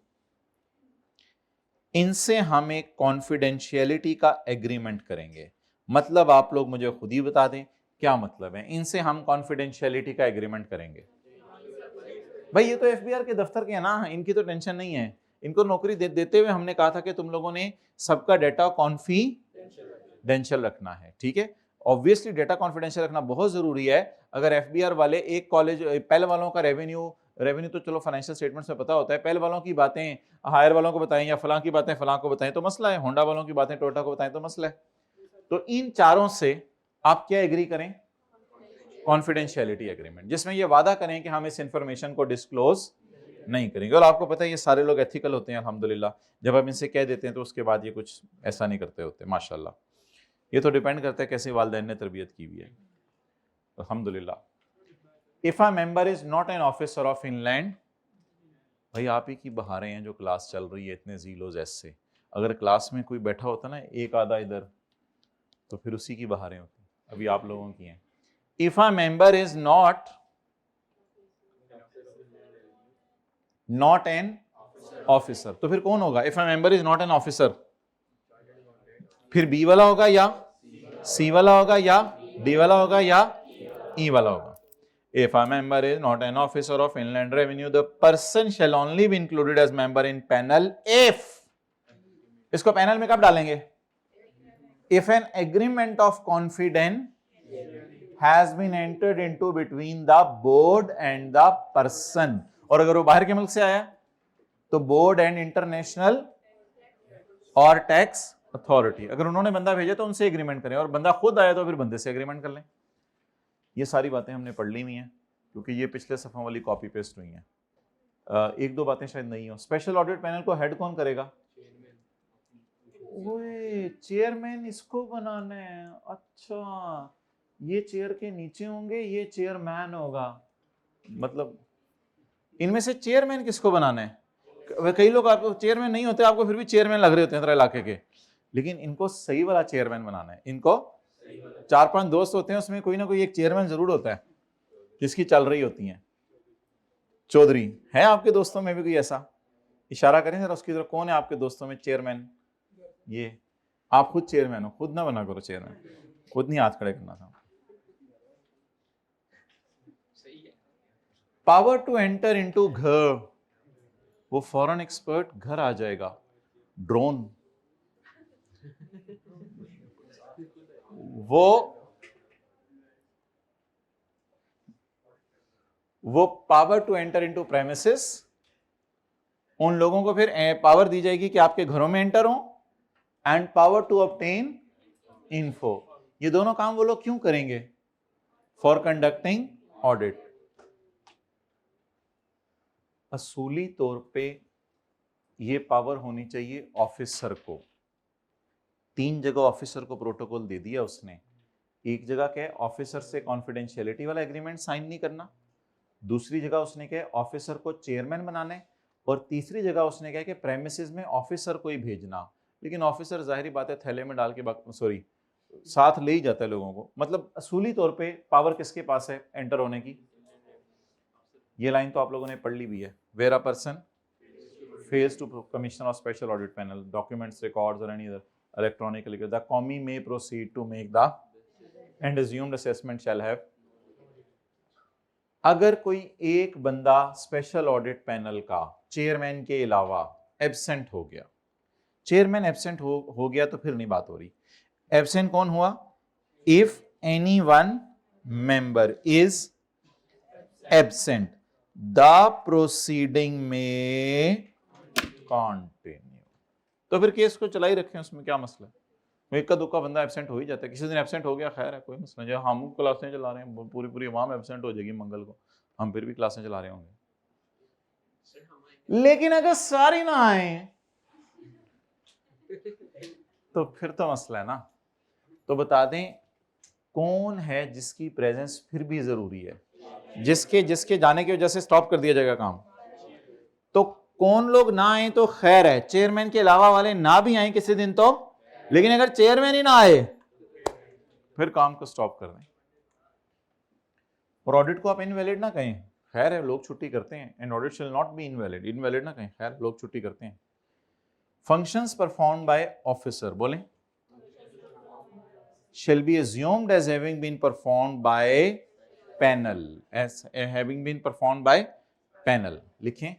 इनसे हम एक कॉन्फिडेंशियलिटी का एग्रीमेंट करेंगे। मतलब आप लोग मुझे खुद ही बता दें क्या मतलब है, इनसे हम कॉन्फिडेंशियलिटी का एग्रीमेंट करेंगे। भाई ये तो एफबीआर के दफ्तर के हैं ना, इनकी तो टेंशन नहीं है। इनको नौकरी देते हुए हमने कहा था कि तुम लोगों ने सबका डाटा कॉन्फिडेंशियल रखना है, ठीक है। ऑब्वियसली डाटा कॉन्फिडेंशियल रखना बहुत जरूरी है। अगर एफबीआर वाले एक कॉलेज, पहले वालों का रेवेन्यू तो चलो फाइनेंशियल स्टेटमेंट में पता होता है, पहले वालों की बातें हायर वालों को बताएं, या फलां की बातें फलां को बताएं तो मसला है, होंडा वालों की बातें टोयोटा को बताएं तो मसला है। तो इन चारों से आप क्या एग्री करें, कॉन्फिडेंशियलिटी एग्रीमेंट, जिसमें ये वादा करें कि हम इस इंफॉर्मेशन को डिस्क्लोज नहीं करेंगे। और आपको पता है ये सारे लोग एथिकल होते हैं अल्हम्दुलिल्लाह, जब हम इनसे कह देते हैं तो उसके बाद ये कुछ ऐसा नहीं करते होते माशाल्लाह। ये तो डिपेंड करता है कैसे वालिदैन ने तरबियत की हुई है, अल्हम्दुलिल्लाह। If a member is not an officer of inland, भाई आप ही की बहारें हैं जो क्लास चल रही है इतने जीलो जैसे, अगर क्लास में कोई बैठा होता ना एक आधा इधर, तो फिर उसी की बहारें होती, अभी आप लोगों की हैं। If a member is not an officer, तो फिर कौन होगा, if a member is not an officer, फिर बी वाला होगा या सी वाला होगा या डी वाला होगा या ई वाला होगा। If a member is not an officer of Inland Revenue, the person shall only be included as member in panel if, इसको पैनल में कब डालेंगे, if an agreement of confidence has been entered into between the board and the person, और अगर वो बाहर के मुल्क से आया तो बोर्ड एंड इंटरनेशनल और टैक्स अथॉरिटी, अगर उन्होंने बंदा भेजा तो उनसे एग्रीमेंट करें, और बंदा खुद आया तो फिर बंदे से एग्रीमेंट कर लें। ये सारी बातें हमने पढ़ ली हुई हैं क्योंकि ये पिछले सफ़ा वाली कॉपी पेस्ट हुई हैं। एक दो बातें शायद नहीं हो। स्पेशल ऑडिट पैनल को हेड कौन करेगा, ओए चेयरमैन इसको बनाना है। अच्छा, ये चेयर के नीचे होंगे, ये चेयरमैन होगा, मतलब इनमें से चेयरमैन किसको बनाना है। कई लोग आपको चेयरमैन नहीं होते, आपको फिर भी चेयरमैन लग रहे होते हैं तरह इलाके के, लेकिन इनको सही वाला चेयरमैन बनाना है। इनको 4-5 दोस्त होते हैं, उसमें कोई ना कोई एक चेयरमैन जरूर होता है जिसकी चल रही होती हैं। चौधरी है आपके दोस्तों में भी कोई ऐसा, इशारा करें जरा उसकी तरफ, कौन है आपके दोस्तों में चेयरमैन। ये आप खुद चेयरमैन हो, खुद ना बना करो चेयरमैन, खुद नहीं हाथ खड़े करना था। पावर टू एंटर इनटू घर वो फॉरेन एक्सपर्ट घर आ जाएगा, ड्रोन, वो power to enter into premises, उन लोगों को फिर पावर दी जाएगी कि आपके घरों में एंटर हो, and power to obtain info. ये दोनों काम वो लोग क्यों करेंगे? For conducting audit. असूली तौर पे ये पावर होनी चाहिए ऑफिसर को। 3 जगह ऑफिसर को प्रोटोकॉल दे दिया उसने। एक जगह क्या है, ऑफिसर से कॉन्फिडेंशियलिटी वाला एग्रीमेंट साइन नहीं करना। दूसरी जगह उसने क्या है, ऑफिसर को चेयरमैन बनाने। और तीसरी जगह उसने क्या है कि प्रेमिसेस में ऑफिसर को ही भेजना। लेकिन ऑफिसर जाहिर बात है थैले में डाल के सॉरी साथ ले ही जाता है लोगों को। मतलब असूली तौर पे पावर किसके पास है एंटर होने की? ये लाइन तो आप लोगों ने पढ़ ली भी है। Where a person fails to commission of special audit panel documents, records or any other electronically, the commie may proceed to make the and assumed assessment shall have। अगर कोई एक बंदा स्पेशल ऑडिट पैनल का चेयरमैन के अलावा एब्सेंट हो गया, चेयरमैन एब्सेंट हो गया तो फिर नहीं बात हो रही। एब्सेंट कौन हुआ? If any one member is absent the proceeding में कंटिन्यू। तो फिर केस को चला ही रखें, उसमें क्या मसला है? एक का दुक्का बंदा एब्सेंट हो ही जाता है, किसी दिन एब्सेंट हो गया खैर है, कोई मसला नहीं। हम क्लासें चला रहे हैं, पूरी आवाम एब्सेंट हो जाएगी मंगल को, हम फिर भी क्लासें चला रहे होंगे। लेकिन अगर सारी ना आए तो फिर तो मसला है ना। तो बता दें कौन है जिसकी प्रेजेंस फिर भी जरूरी है, जिसके जाने की वजह से स्टॉप कर दिया जाएगा काम। तो कौन लोग ना आए तो खैर है, चेयरमैन के अलावा वाले ना भी आए किसी दिन तो, लेकिन अगर चेयरमैन ही ना आए फिर काम को स्टॉप कर दें। और ऑडिट को आप इनवैलिड ना कहें, खैर है लोग छुट्टी करते हैं, and audit shall not be invalid, invalid ना कहें, खैर लोग छुट्टी करते हैं। फंक्शंस परफॉर्म्ड बाय ऑफिसर, बोलें shall be assumed as having been performed by panel, as having been performed by panel। लिखें,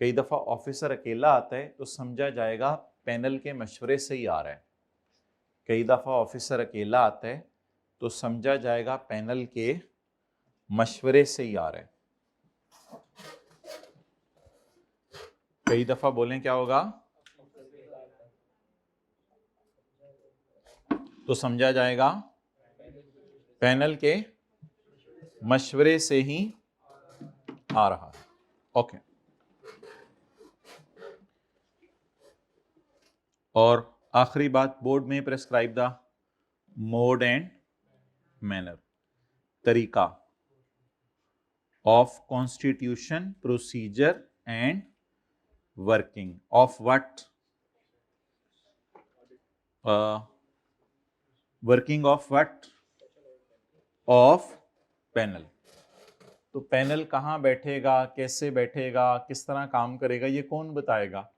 कई दफा ऑफिसर अकेला आता है तो समझा जाएगा पैनल के मशवरे से ही आ रहा है। कई दफा ऑफिसर अकेला आता है तो समझा जाएगा पैनल के मशवरे से ही आ रहा है। कई दफा बोलें क्या होगा? तो समझा जाएगा पैनल के मशवरे से ही आ रहा है। ओके। और आखिरी बात, board may prescribe the mode and manner, तरीका of constitution, procedure and working of what? Working of what? Of panel. तो पैनल कहां बैठेगा, कैसे बैठेगा, किस तरह काम करेगा, ये कौन बताएगा?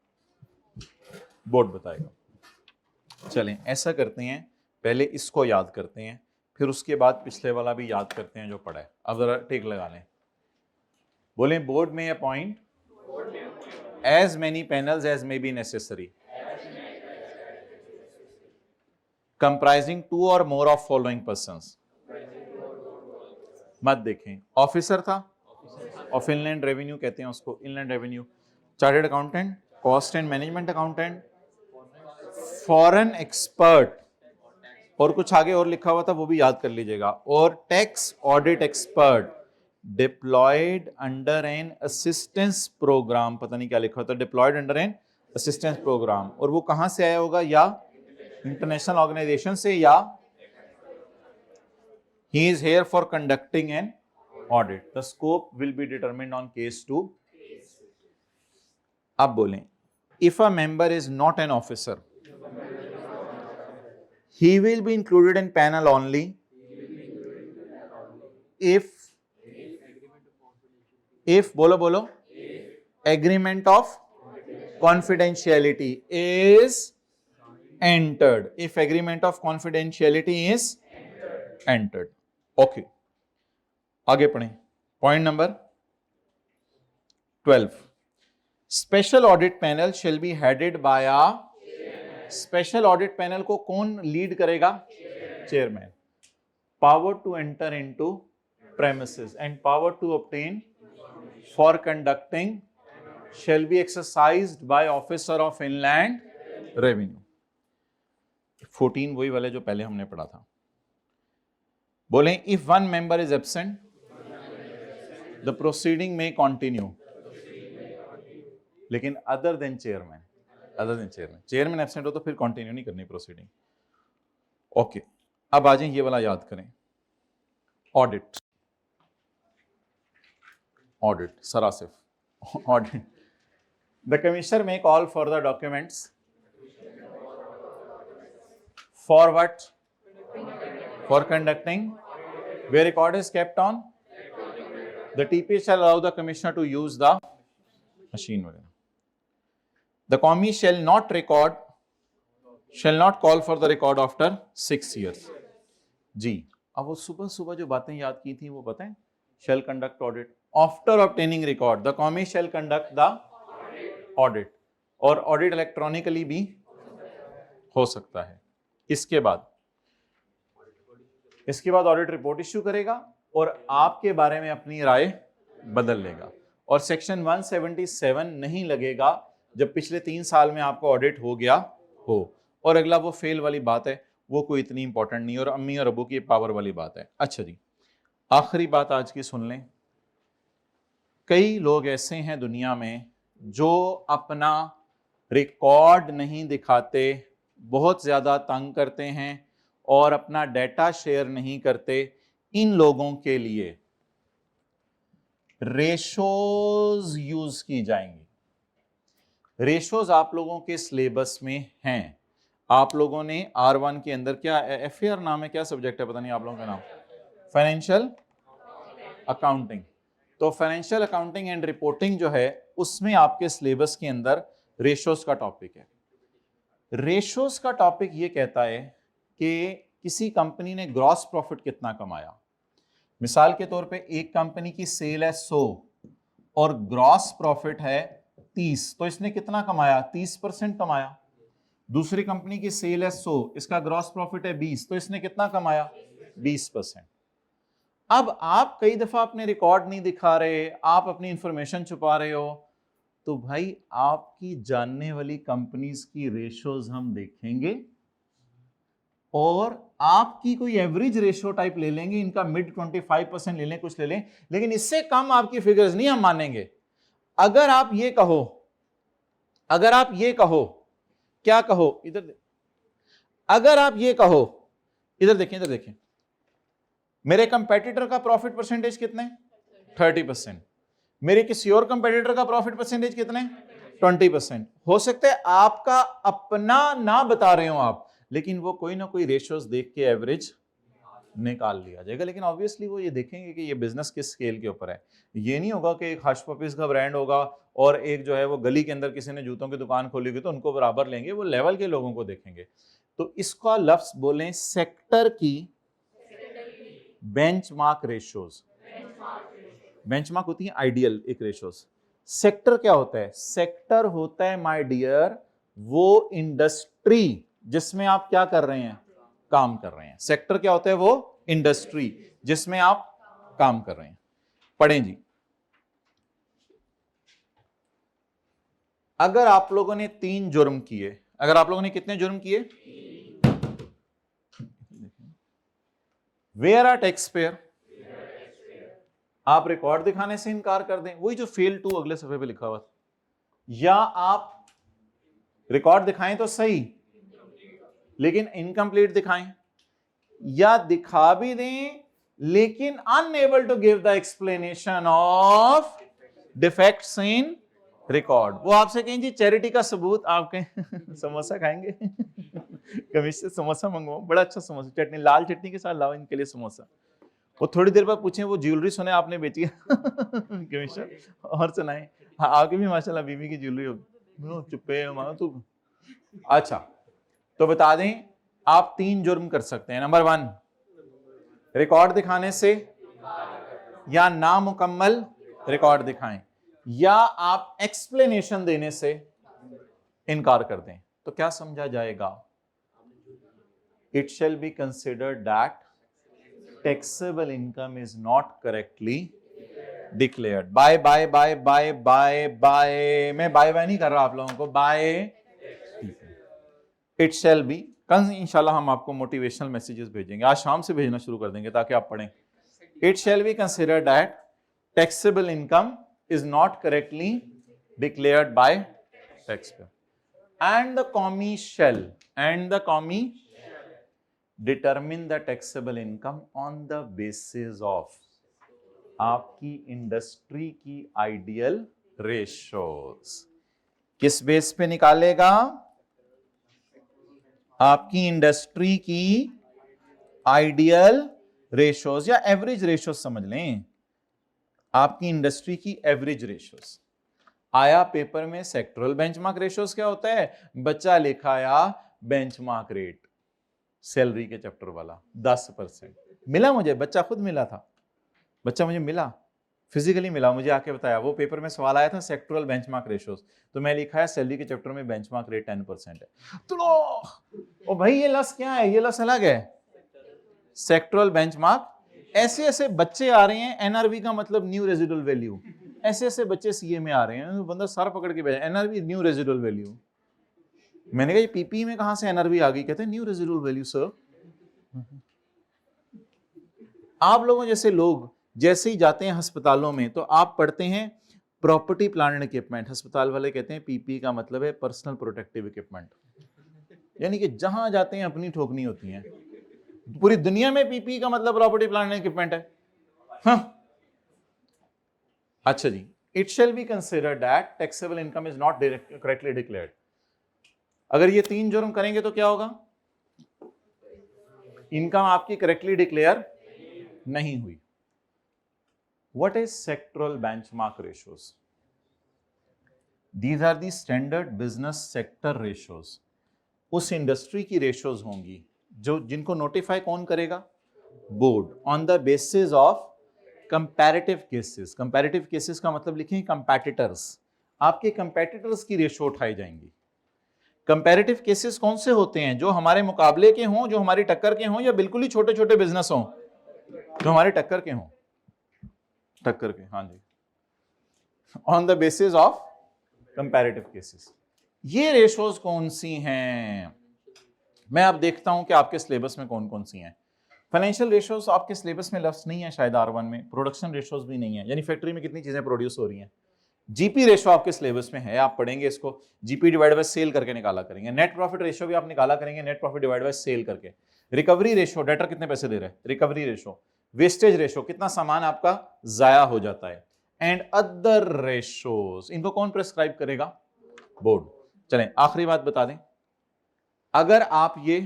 बोर्ड बताएगा। चलें ऐसा करते हैं, पहले इसको याद करते हैं, फिर उसके बाद पिछले वाला भी याद करते हैं जो पढ़ा है। अब जरा टिक लगा लें। बोलें बोर्ड में appoint as many panels as may be necessary comprising 2 or more of following persons। मत देखें, ऑफिसर था ऑफ इनलैंड रेवेन्यू कहते हैं उसको, inland revenue, chartered accountant, cost and management accountant, foreign expert, और कुछ आगे और लिखा हुआ था वो भी याद कर लीजिएगा, और tax audit expert deployed under an assistance programme. पता नहीं क्या लिखा होता, deployed under an assistance programme. और वो कहां से आया होगा? या इंटरनेशनल ऑर्गेनाइजेशन से, या he is here for conducting an audit। the scope will be determined on case to। अब बोलें, if a member is not an officer he will be included in panel only if बोलो agreement of confidentiality is entered, if agreement of confidentiality is entered। Okay, आगे पढ़ें। Point number 12, special audit panel shall be headed by a special audit panel को कौन लीड करेगा? Chairman. Power to enter into premises and power to obtain for conducting shall be exercised by officer of inland revenue. 14 वही वाले जो पहले हमने पढ़ा था. बोले if one member is absent the proceeding में कंटिन्यू, लेकिन other than chairman, chairman absent हो तो फिर कंटिन्यू नहीं करनी प्रोसीडिंग. ओके, अब आ जाए ये वाला याद करें. ऑडिट, सरासिफ audit. The commissioner may call for the documents for what? For conducting where record is kept on the TP shall allow the commissioner to use the machine. The commis shall not call for the record after 6 years. जी, अब वो सुबह सुबह जो बातें याद की थी वो बताएं. shall conduct audit after obtaining record. The commis shall conduct the audit और audit इलेक्ट्रॉनिकली भी हो सकता है. इसके बाद ऑडिट रिपोर्ट इश्यू करेगा और आपके बारे में अपनी राय बदल लेगा. और सेक्शन 177 नहीं लगेगा जब पिछले 3 साल में आपको ऑडिट हो गया हो. और अगला वो फेल वाली बात है, वो कोई इतनी इंपॉर्टेंट नहीं और अम्मी और अबू की पावर वाली बात है. अच्छा जी, आखिरी बात आज की सुन लें. कई लोग ऐसे हैं दुनिया में जो अपना रिकॉर्ड नहीं दिखाते, बहुत ज्यादा तंग करते हैं और अपना डेटा शेयर नहीं करते. इन लोगों के लिए रेशोज यूज की जाएंगी. रेशोज आप लोगों के सिलेबस में हैं. आप लोगों ने R1 के अंदर क्या FAR नाम है, क्या सब्जेक्ट है पता नहीं आप लोगों का नाम, फाइनेंशियल अकाउंटिंग. तो फाइनेंशियल अकाउंटिंग एंड रिपोर्टिंग जो है उसमें आपके सिलेबस के अंदर रेशोज का टॉपिक है. रेशोज का टॉपिक ये कहता है कि किसी कंपनी ने ग्रॉस प्रॉफिट कितना कमाया. मिसाल के तौर पे एक कंपनी की सेल है 100 और ग्रॉस प्रॉफिट है 30, तो इसने कितना कमाया? 30% कमाया. दूसरी कंपनी की सेल है 100, इसका ग्रॉस प्रॉफिट है 20, तो इसने कितना कमाया? 20%. अब आप कई दफा अपने रिकॉर्ड नहीं दिखा रहे, आप अपनी इंफॉर्मेशन छुपा रहे हो, तो भाई आपकी जानने वाली कंपनीज की रेशोज हम देखेंगे और आपकी कोई एवरेज रेशियो टाइप ले लेंगे, इनका मिड 25% ले लें, कुछ ले लें, लेकिन इससे कम आपकी फिगर्स नहीं हम मानेंगे. अगर आप ये कहो, क्या कहो, इधर अगर आप ये कहो, इधर देखें, मेरे कंपेटिटर का प्रॉफिट परसेंटेज कितने? 30%. मेरे किसी और कंपेटिटर का प्रॉफिट परसेंटेज कितने? 20%. हो सकता है आपका अपना ना बता रहे हो आप, लेकिन वो कोई ना कोई रेशियोज देख के एवरेज निकाल लिया जाएगा. लेकिन ऑब्वियसली वो ये देखेंगे कि ये बिजनेस किस स्केल के ऊपर है. ये नहीं होगा कि एक हश पपीज का ब्रांड होगा और एक जो है वो गली के अंदर किसी ने जूतों की दुकान खोली हुई तो उनको बराबर लेंगे. वो लेवल के लोगों को देखेंगे. तो इसका लफ्ज बोलें सेक्टर की बेंचमार्क रेशियोज. बेंचमार्क होती है आइडियल एक रेशियोज. सेक्टर क्या होता है? सेक्टर होता है माय डियर वो इंडस्ट्री जिसमें आप क्या कर रहे हैं? काम कर रहे हैं. सेक्टर क्या होता है? वो इंडस्ट्री जिसमें आप काम कर रहे हैं. पढ़ें जी. अगर आप लोगों ने 3 जुर्म किए, अगर आप लोगों ने कितने जुर्म किए? वेयर आर टैक्स पेयर, आप रिकॉर्ड दिखाने से इनकार कर दें, वही जो फेल टू अगले सफे पे लिखा हुआ, या आप रिकॉर्ड दिखाएं तो सही लेकिन इनकम्प्लीट दिखाएं, या दिखा भी दें लेकिन unable to give the explanation of defects in record. वो आपसे कहें जी चैरिटी का सबूत, आपके समोसा खाएंगे कमिश्नर समोसा मंगवाओ, बड़ा अच्छा समोसा, चटनी लाल चटनी के साथ लाओ इनके लिए समोसा. वो थोड़ी देर बाद पूछे वो ज्वेलरी सुने आपने बेची है कमिश्नर, और सुनाए. हाँ, आपकी भी माशाल्लाह बीवी की ज्वेलरी होगी. चुप्पे मानो तू. अच्छा, तो बता दें आप 3 जुर्म कर सकते हैं. नंबर 1, रिकॉर्ड दिखाने से या नामुकम्मल रिकॉर्ड दिखाएं. या आप एक्सप्लेनेशन देने से इनकार कर दें, तो क्या समझा जाएगा? It shall be considered that taxable income is not correctly declared. Bye bye bye bye bye bye, मैं बाय बाय नहीं कर रहा आप लोगों को, बाय। इट शैल बी, कल इंशाल्लाह हम आपको मोटिवेशनल मैसेजेस भेजेंगे, आज शाम से भेजना शुरू कर देंगे ताकि आप पढ़ें। It shall be considered that taxable income is not correctly declared by taxpayer, and the commie determine the taxable income on the basis of आपकी इंडस्ट्री की आइडियल रेशोज। किस बेस पे निकालेगा? आपकी इंडस्ट्री की आइडियल रेशोज या एवरेज रेशोज समझ लें, आपकी इंडस्ट्री की एवरेज रेशोज। आया पेपर में सेक्टरल बेंचमार्क रेशोज क्या होता है? बच्चा लिखा आया बेंचमार्क रेट, सैलरी के चैप्टर वाला 10%। मिला मुझे, बच्चा खुद मिला था, बच्चा मुझे मिला, फिजिकली मिला, मुझे आके बताया। वो पेपर में सवाल आया था सेक्टरल बेंचमार्क रेशोज, तो मैं लिखा है सैलरी के चैप्टर में बेंचमार्क रेट 10% है। तो ओ भाई ये लस क्या है? ये लस अलग है, सेक्टरल बेंचमार्क। ऐसे ऐसे बच्चे आ रहे हैं, एनआरवी का मतलब न्यू रेजिडुअल वैल्यू, ऐसे ऐसे बच्चे सीए में आ रहे हैं, तो बंदा सर पकड़ के बैठा, एनआरवी न्यू रेजिडुअल वैल्यू। मैंने कहा ये पीपी में कहां से एनआरवी आ गई? कहते हैं न्यू रेजिडुअल वैल्यू सर। आप लोगों जैसे लोग जैसे ही जाते हैं अस्पतालों में तो आप पढ़ते हैं प्रॉपर्टी प्लांट एंड इक्विपमेंट, अस्पताल वाले कहते हैं पीपी का मतलब है पर्सनल प्रोटेक्टिव इक्विपमेंट, यानी कि जहां जाते हैं अपनी ठोकनी होती है। पूरी दुनिया में पीपी का मतलब प्रॉपर्टी प्लांट एंड इक्विपमेंट है। हाँ। अच्छा जी, it shall be considered that taxable income is not correctly declared. अगर ये 3 जुर्म करेंगे तो क्या होगा? इनकम आपकी करेक्टली डिक्लेयर नहीं हुई। What is sectoral benchmark ratios? These are the standard business sector ratios. उस इंडस्ट्री की रेशियोज होंगी जो जिनको नोटिफाई कौन करेगा? Board, on the basis of comparative cases. Comparative cases का मतलब लिखें कंपैटिटर्स, आपके कंपैटिटर्स की रेशियो उठाई जाएंगी। कंपैरेटिव केसेस कौन से होते हैं? जो हमारे मुकाबले के हों, जो हमारी टक्कर के हों, या बिल्कुल ही छोटे छोटे बिजनेस हों जो हमारे टक्कर के हों, टक्कर के, हाँ जी, on the basis of comparative cases. ये रेशोज कौन सी हैं? मैं अब देखता हूं कि आपके सिलेबस में कौन कौन सी हैं। फाइनेंशियल रेशोज आपके सिलेबस में लफ्ज नहीं है शायद R1 में, प्रोडक्शन रेशोज भी नहीं है, यानी फैक्ट्री में कितनी चीजें प्रोड्यूस हो रही हैं। जीपी रेशो आपके सिलेबस में है, आप पढ़ेंगे इसको, जीपी डिवाइड बाय सेल करके निकाला करेंगे। नेट प्रॉफिट रेशो भी आप निकाला करेंगे, net profit divide by sale करके। रिकवरी रेशो, डेटर कितने पैसे दे रहे हैं, रिकवरी रेशो। वेस्टेज रेशो, कितना सामान आपका जाया हो जाता है। एंड अदर रेशोज, इनको कौन प्रेस्क्राइब करेगा? बोर्ड। चलें आखिरी बात बता दें, अगर आप ये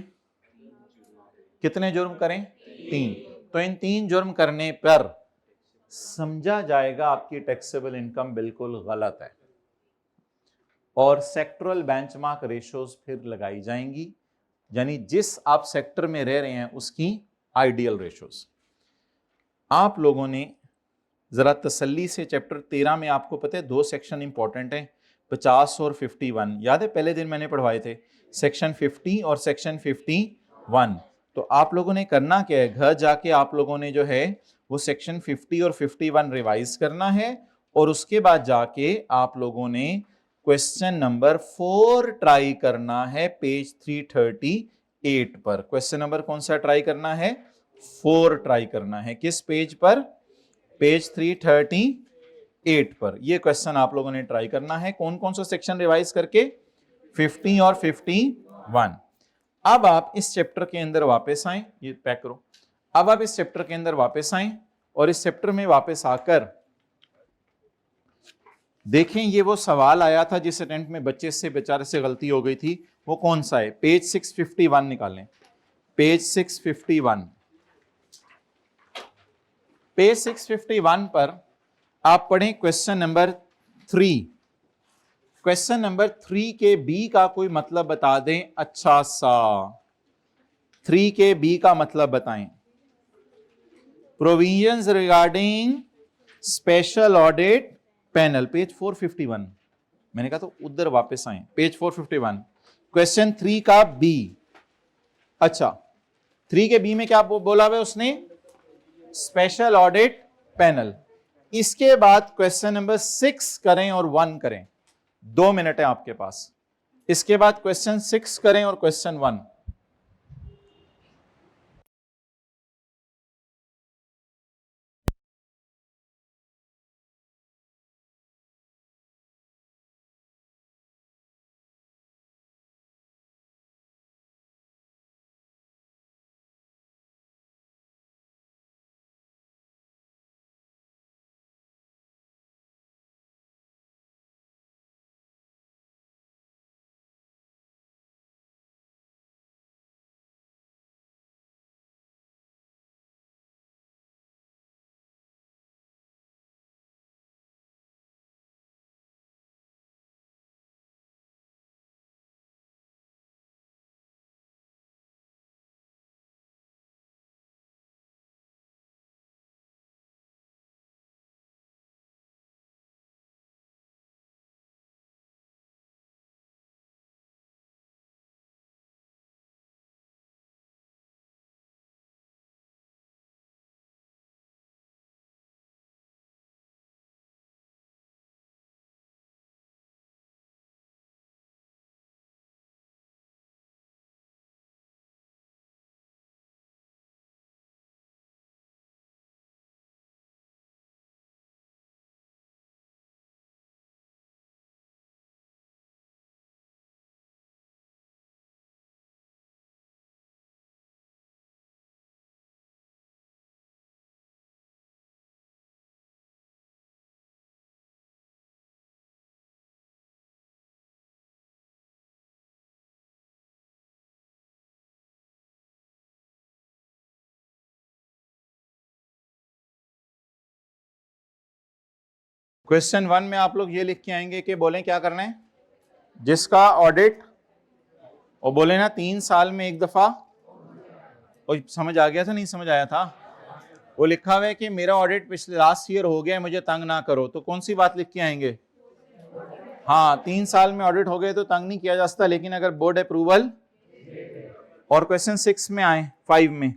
कितने जुर्म करें? 3, तो इन 3 जुर्म करने पर समझा जाएगा आपकी टैक्सेबल इनकम बिल्कुल गलत है, और सेक्टरल बेंचमार्क रेशोज फिर लगाई जाएंगी, यानी जिस आप सेक्टर में रह रहे हैं उसकी आइडियल रेशोज। आप लोगों ने जरा तसल्ली से चैप्टर 13 में, आपको पता है 2 सेक्शन इंपॉर्टेंट हैं, 50 और 51, याद है पहले दिन मैंने पढ़वाए थे, सेक्शन 50 और सेक्शन 51। तो आप लोगों ने करना क्या है, घर जाके आप लोगों ने जो है वो सेक्शन 50 और 51 रिवाइज करना है, और उसके बाद जाके आप लोगों ने क्वेश्चन नंबर 4 ट्राई करना है पेज 338 पर। क्वेश्चन नंबर कौन सा ट्राई करना है? 4 ट्राई करना है। किस पेज पर? पेज 338 पर। ये क्वेश्चन आप लोगों ने ट्राई करना है। कौन कौन सा सेक्शन रिवाइज करके? 50 और 51। अब आप इस चैप्टर के अंदर वापस आए, ये पैक करो। अब आप इस चैप्टर के अंदर वापस आए और इस चैप्टर में वापस आकर देखें ये वो सवाल आया था जिस अटेम्प्ट में बच्चे से बेचारे से गलती हो गई थी, वो कौन सा है? पेज 651 निकालें, पेज 651। पेज 651 पर आप पढ़ें क्वेश्चन नंबर 3। क्वेश्चन नंबर 3 के बी का कोई मतलब बता दें अच्छा सा। 3 के बी का मतलब बताएं। Provisions regarding special audit panel, page 451। मैंने कहा तो उधर वापस आए, पेज 451, क्वेश्चन 3 का बी। अच्छा 3 के बी में क्या बोला हुआ है उसने, स्पेशल ऑडिट पैनल। इसके बाद क्वेश्चन नंबर 6 करें और 1 करें, 2 मिनट है आपके पास। इसके बाद क्वेश्चन 6 करें और क्वेश्चन 1। क्वेश्चन 1 में आप लोग ये लिख के आएंगे कि बोलें क्या करना है, जिसका ऑडिट, और बोले ना 3 साल में एक दफा, और समझ आ गया था नहीं समझ आया था, वो लिखा हुआ है कि मेरा ऑडिट पिछले लास्ट ईयर हो गया है, मुझे तंग ना करो, तो कौन सी बात लिख के आएंगे, हाँ 3 साल में ऑडिट हो गए तो तंग नहीं किया जा सकता, लेकिन अगर बोर्ड अप्रूवल। और क्वेश्चन 6 में आए, 5 में,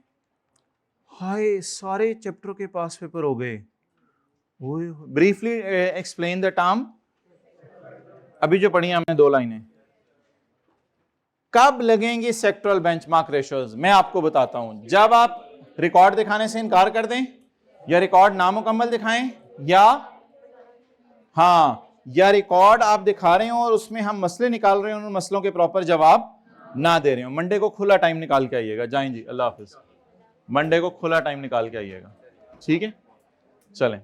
हाय सारे चैप्टर के पास पेपर हो गए। ब्रीफली एक्सप्लेन द टर्म, अभी जो पढ़ी हमने 2 लाइनें। कब लगेंगे सेक्टरल बेंचमार्क रेशियोज, मैं आपको बताता हूं, जब आप रिकॉर्ड दिखाने से इनकार कर दें, या रिकॉर्ड नामुकम्मल दिखाएं, या रिकॉर्ड आप दिखा रहे हो और उसमें हम मसले निकाल रहे हो, उन मसलों के प्रॉपर जवाब ना दे रहे हो। मंडे को खुला टाइम निकाल के आइएगा, जाएं जी, अल्लाह हाफिज। मंडे को खुला टाइम निकाल के आइएगा, ठीक है, चलें।